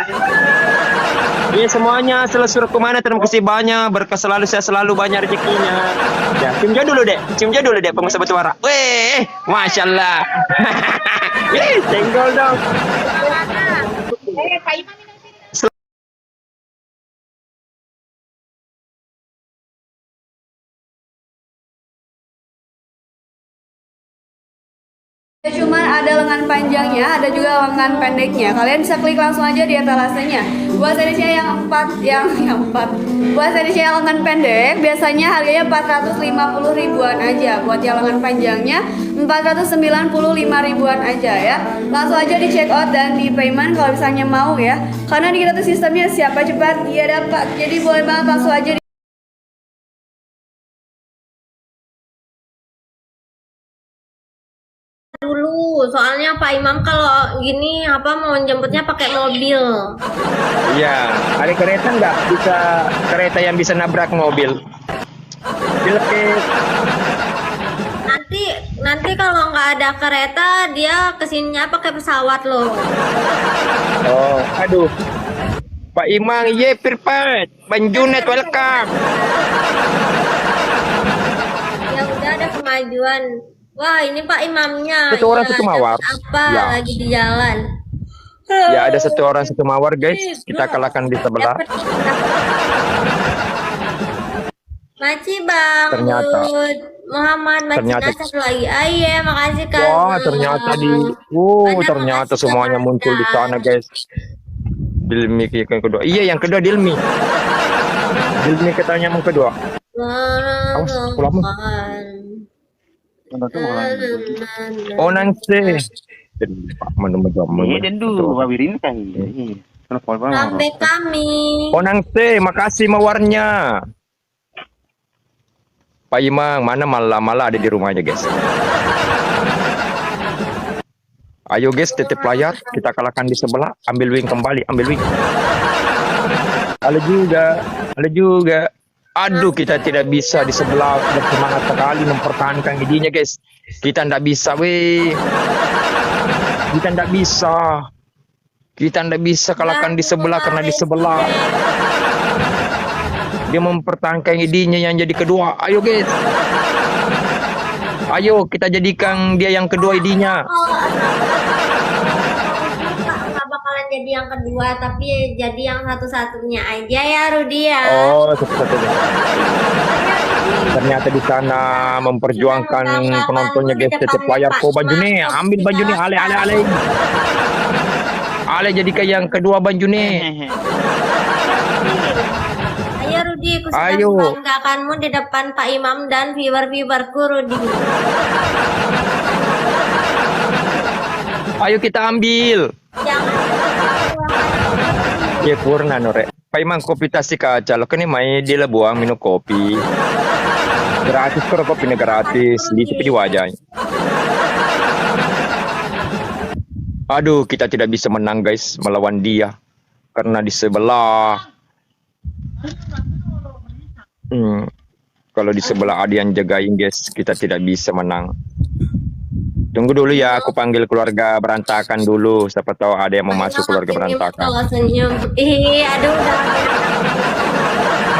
Semuanya selesai kemana, terima kasih banyak, berkah selalu, saya selalu banyak rezekinya. Ya, cium dulu deh, pengusaha batu bara. Masya Allah. Senggol dong. Pak Imang. Cuman ada lengan panjangnya, ada juga lengan pendeknya. Kalian bisa klik langsung aja di etalasenya. Buat jenisnya yang Buat jenisnya yang lengan pendek, biasanya harganya 450 ribuan aja. Buat yang lengan panjangnya 495 ribuan aja ya. Langsung aja di check out dan di payment kalau misalnya mau ya. Karena di kita tuh sistemnya siapa cepat dia dapat. Jadi boleh banget langsung aja Dulu, soalnya Pak Imam kalau gini apa mau jemputnya pakai mobil. Iya, ada kereta nggak? Bisa kereta yang bisa nabrak mobil. Dilekit. Nanti kalau nggak ada kereta dia kesininya pakai pesawat loh. Oh, aduh. Pak Imang, ye perfect. Banjunet welcome. Ya udah ada kemajuan. Wah ini Pak Imamnya. Satu orang Ya, satu mawar. Apa Ya. lagi di jalan? Ya ada satu orang satu mawar guys. Kita kalahkan di sebelah. Maci Bang Ternyata. Bud. Muhammad Maci Ternyata. Nasar lagi. Aye makasih Kak. Wah ternyata ternyata semuanya muncul di sana guys. Dilmi yang kedua. Iya yang kedua Dilmi. Dilmi katanya yang kedua. Awas, pulang. Oh nanti. Sampai kami. Oh nanti, makasih mawarnya. Pak Imang, mana malah ada di rumahnya guys. Ayo guys, titip layar, kita kalahkan di sebelah, ambil wing kembali, ambil wing. Ada juga. Aduh, kita tidak bisa di sebelah, bersemangat sekali mempertahankan giginya guys. Kita tidak bisa, weh. Kita tidak bisa kalahkan di sebelah karena di sebelah. Dia mempertahankan idenya yang jadi kedua. Ayo guys. Ayo kita jadikan dia yang kedua idenya. Nggak bakalan jadi yang kedua, tapi jadi yang satu-satunya aja ya Rudi ya. Oh, satu-satunya. Ternyata di sana memperjuangkan penontonnya guys. Tetep layar kok baju nih. Ambil baju nih. Ale. Ale jadikan yang kedua baju nih. Ayo Rudi, aku sudah Ayo. membanggakanmu di depan Pak Imam dan viewer-viewerku Rudi. Ayo kita ambil. Jangan. Ya purna nore. Pak Imang kopi tasi kaca. Lo kan mai dia lah buang minum kopi. Gratis kok kopinya gratis. Di tepi di wajahnya. Aduh, kita tidak bisa menang guys melawan dia karena di sebelah. Kalau di sebelah ada yang jagain guys, kita tidak bisa menang. Tunggu dulu ya, aku panggil keluarga berantakan dulu. Siapa tahu ada yang mau masuk keluarga berantakan. Kalau senyum, aduh udah.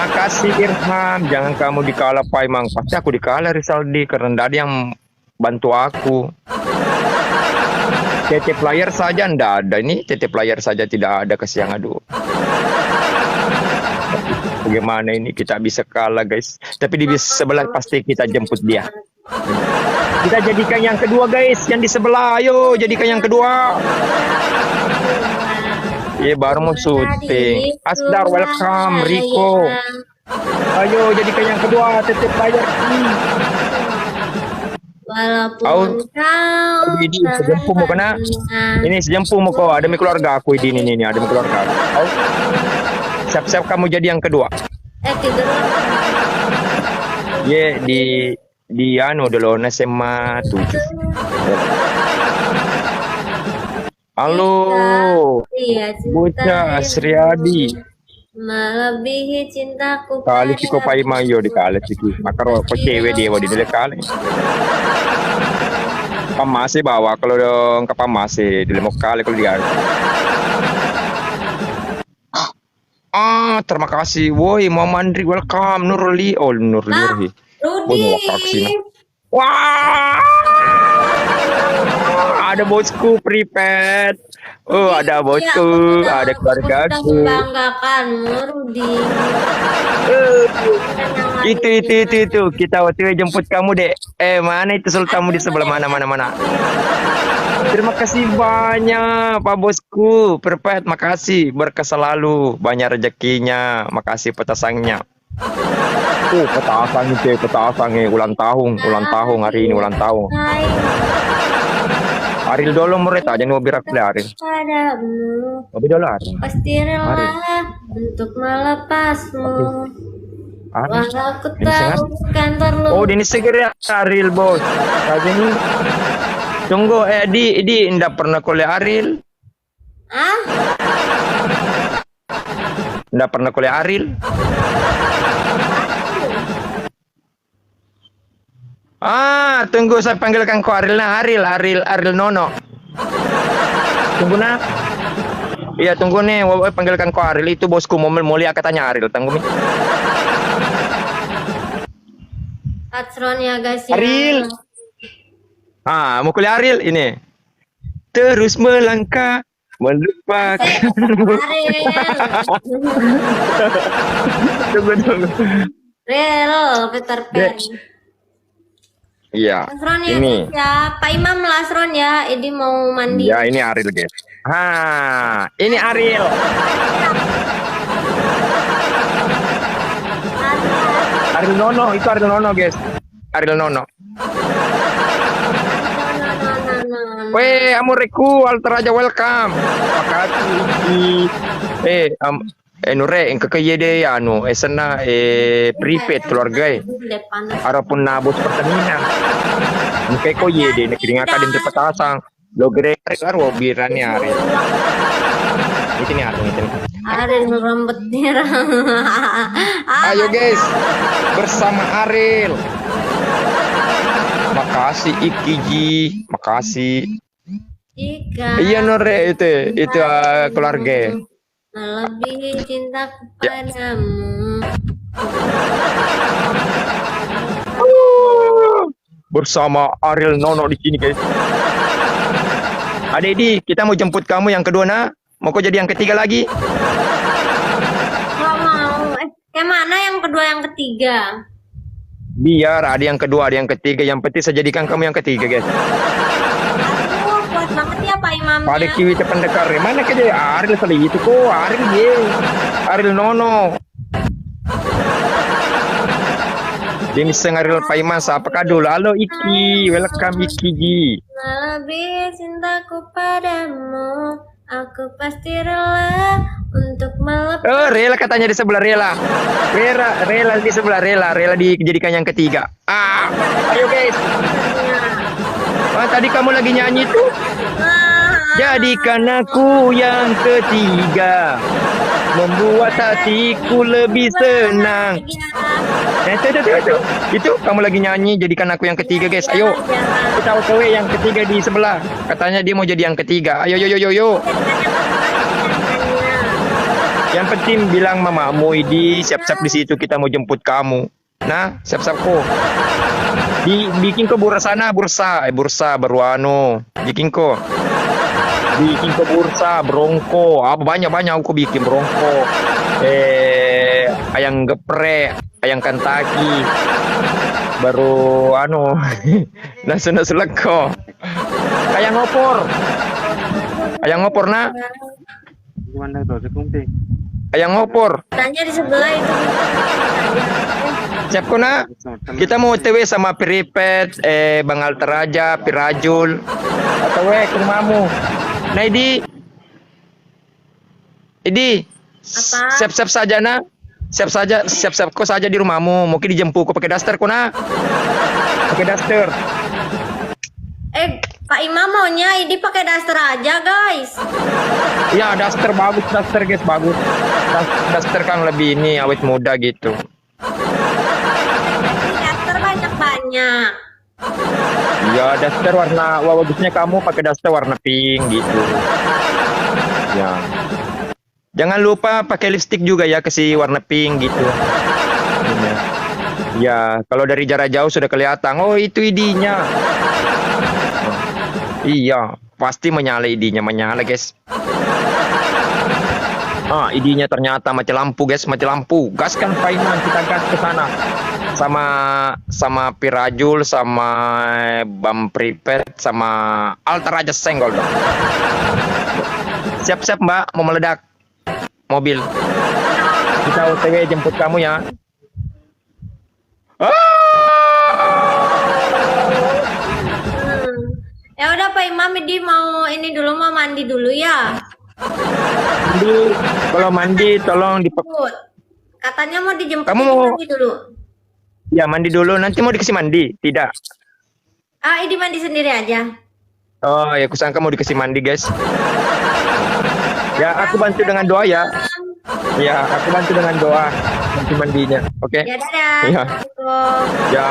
Makasih Irham, jangan kamu dikalah Pak Imang. Pasti aku dikalah Rizaldi karena tidak ada yang bantu aku. TT player saja ndak ada ini, TT player saja tidak ada kesiang aduh. Bagaimana ini kita bisa kalah guys? Tapi di sebelah pasti kita jemput dia. Kita jadikan yang kedua guys, yang di sebelah. Ayo jadikan yang kedua. Iya baru mau syuting. Asdar welcome Rico. Ayo jadikan yang kedua TT player. Walaupun kau ini sejemput mau kena. Ini sejemput mau kau ada keluarga aku ini ada keluarga aku. Siap-siap kamu jadi yang kedua. tidur. Ye di anu dulu SMA 7. Halo. Iya, Bocah Asriadi. melebihi cintaku Kali si ko Pak Imang yo di kali si makaro ko cewek dia di dile kali. Pamasi bawa kalau dong ke Pamasi di lemok kali kalau dia. Terima kasih. Woi, Muhammad Andri welcome. Nurli. Oh, Nurli. Rudi. Wah. Ada bosku prepaid. Oh, ada bosku, ada keluargaku. Membanggakanmu, Rudi. Itu. Kita waktu jemput kamu, Dek. Mana itu sultanmu di sebelah mana. Terima kasih banyak, Pak Bosku. Perfect, makasih. Berkah selalu, banyak rezekinya. Makasih petasangnya. Petasangnya ulang tahun hari ini ulang tahun. Aril dulu murid aja nih birak Aril. Padamu. Tapi dulu Aril. Pasti rela untuk melepasmu. Walau ku tahu kantor lu. Oh, ini segera Aril bos. Tadi ini Tunggu, di ndak pernah kuliah Aril. Ah, Ndak pernah kuliah Aril. Tunggu saya panggilkan kau Aril nah, Aril Nono. Tunggu nah. Iya, tunggu nih, panggilkan kau Aril itu bosku mulia katanya Aril, tunggu nih. Atron ya guys ya. Aril. Mau kuliah Aril ini. Terus melangkah melupakan. Aril. Tunggu. Rel, Peter Pan. Iya. Asron ya Ini. guys ya. Pak Imam lah Asron ya. Ini mau mandi. Ya, ini Aril, guys. Ini Aril. Aril Nono, itu Aril Nono, guys. Aril Nono. Weh, amureku Alteraja welcome. Makasih. Nure, engke kaya deh sana prepaid keluarga arapun nabos pertanian. Engke ko ye deh nakiringa ka din patasang. Logre karo birani Aril. Itu nih Aril itu. Aril rambut merah. Ayo guys, bersama Aril. Makasih Ikiji, makasih. Jika Iya Nore itu keluarga. lebih cinta kepadamu. Bersama Aril Nono di sini guys. Adi, kita mau jemput kamu yang kedua nak. Mau kau jadi yang ketiga lagi? Gak mau. Yang mana yang kedua yang ketiga? Biar ada yang kedua, ada yang ketiga. Yang penting saya jadikan kamu yang ketiga guys. Aduh, kuat banget ya Pak Imamnya. Pada kiwi pendekar. Mana kerja Aril sekali itu kok? Aril ye. Aril Nono. Jenis Aril Pak Iman, apa dulu? Halo Iki, welcome Iki Ji. Lebih cintaku padamu, aku pasti rela untuk melepas. Rela katanya di sebelah Rela. Rela di sebelah Rela dijadikan yang ketiga. Ayo guys. Tadi kamu lagi nyanyi tuh. Jadikan aku yang ketiga, membuat hatiku lebih senang. Itu kamu lagi nyanyi, jadikan aku yang ketiga guys. Ayo kita OTW yang ketiga di sebelah. Katanya dia mau jadi yang ketiga. Ayo yo. Yang penting bilang mamamu Idi siap-siap di situ, kita mau jemput kamu. Nah, siap-siap kok. Bikin ke bursa baru bikin ke bursa brongko. Banyak aku bikin brongko. Ayam geprek, ayam kantaki. Baru nasu leko. Ayam ngopor nak. Ayam ngopor. Tanya di sebelah itu. Siap kona? Kita mau OTW sama Piripet, Bang Alteraja, Pirajul. OTW ke rumahmu. Nah Idi. Siap-siap saja nak. Siap-siap kau saja di rumahmu. Mungkin dijemput kau pakai daster kona. Pakai daster. Pak Imam maunya Idi pakai daster aja guys. Ya daster bagus, guys bagus. Daster kan lebih ini awet muda gitu. Daster banyak. Ya daster warna bagusnya kamu pakai daster warna pink gitu. Ya. Jangan lupa pakai lipstick juga ya, kasih warna pink gitu. Ya, kalau dari jarak jauh sudah kelihatan. Oh, itu idinya. Iya, pasti menyala idinya, guys. Idinya ternyata mati lampu, guys, mati lampu. Gaskan Pak Iman, kita gas ke sana. Sama Pirajul, sama Bam Pripet, sama Alteraja senggol dong. Siap-siap Mbak, mau meledak mobil. Kita OTW jemput kamu ya. Ya udah Pak Imam, Idi mau mandi dulu ya. Kalau mandi tolong Katanya mau dijemput. Kamu mau mandi dulu. Ya mandi dulu, nanti mau dikasih mandi, tidak? Idi mandi sendiri aja. Oh ya, kusangka mau dikasih mandi guys. Ya, aku bantu dengan doa ya. Ya, aku bantu dengan doa nanti mandinya. Oke? Ya dadah. Iya. Assalamualaikum. Ya.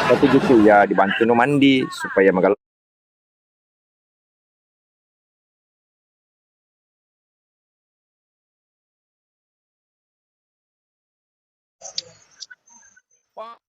Tapi gitu ya, dibantu no mandi supaya magal.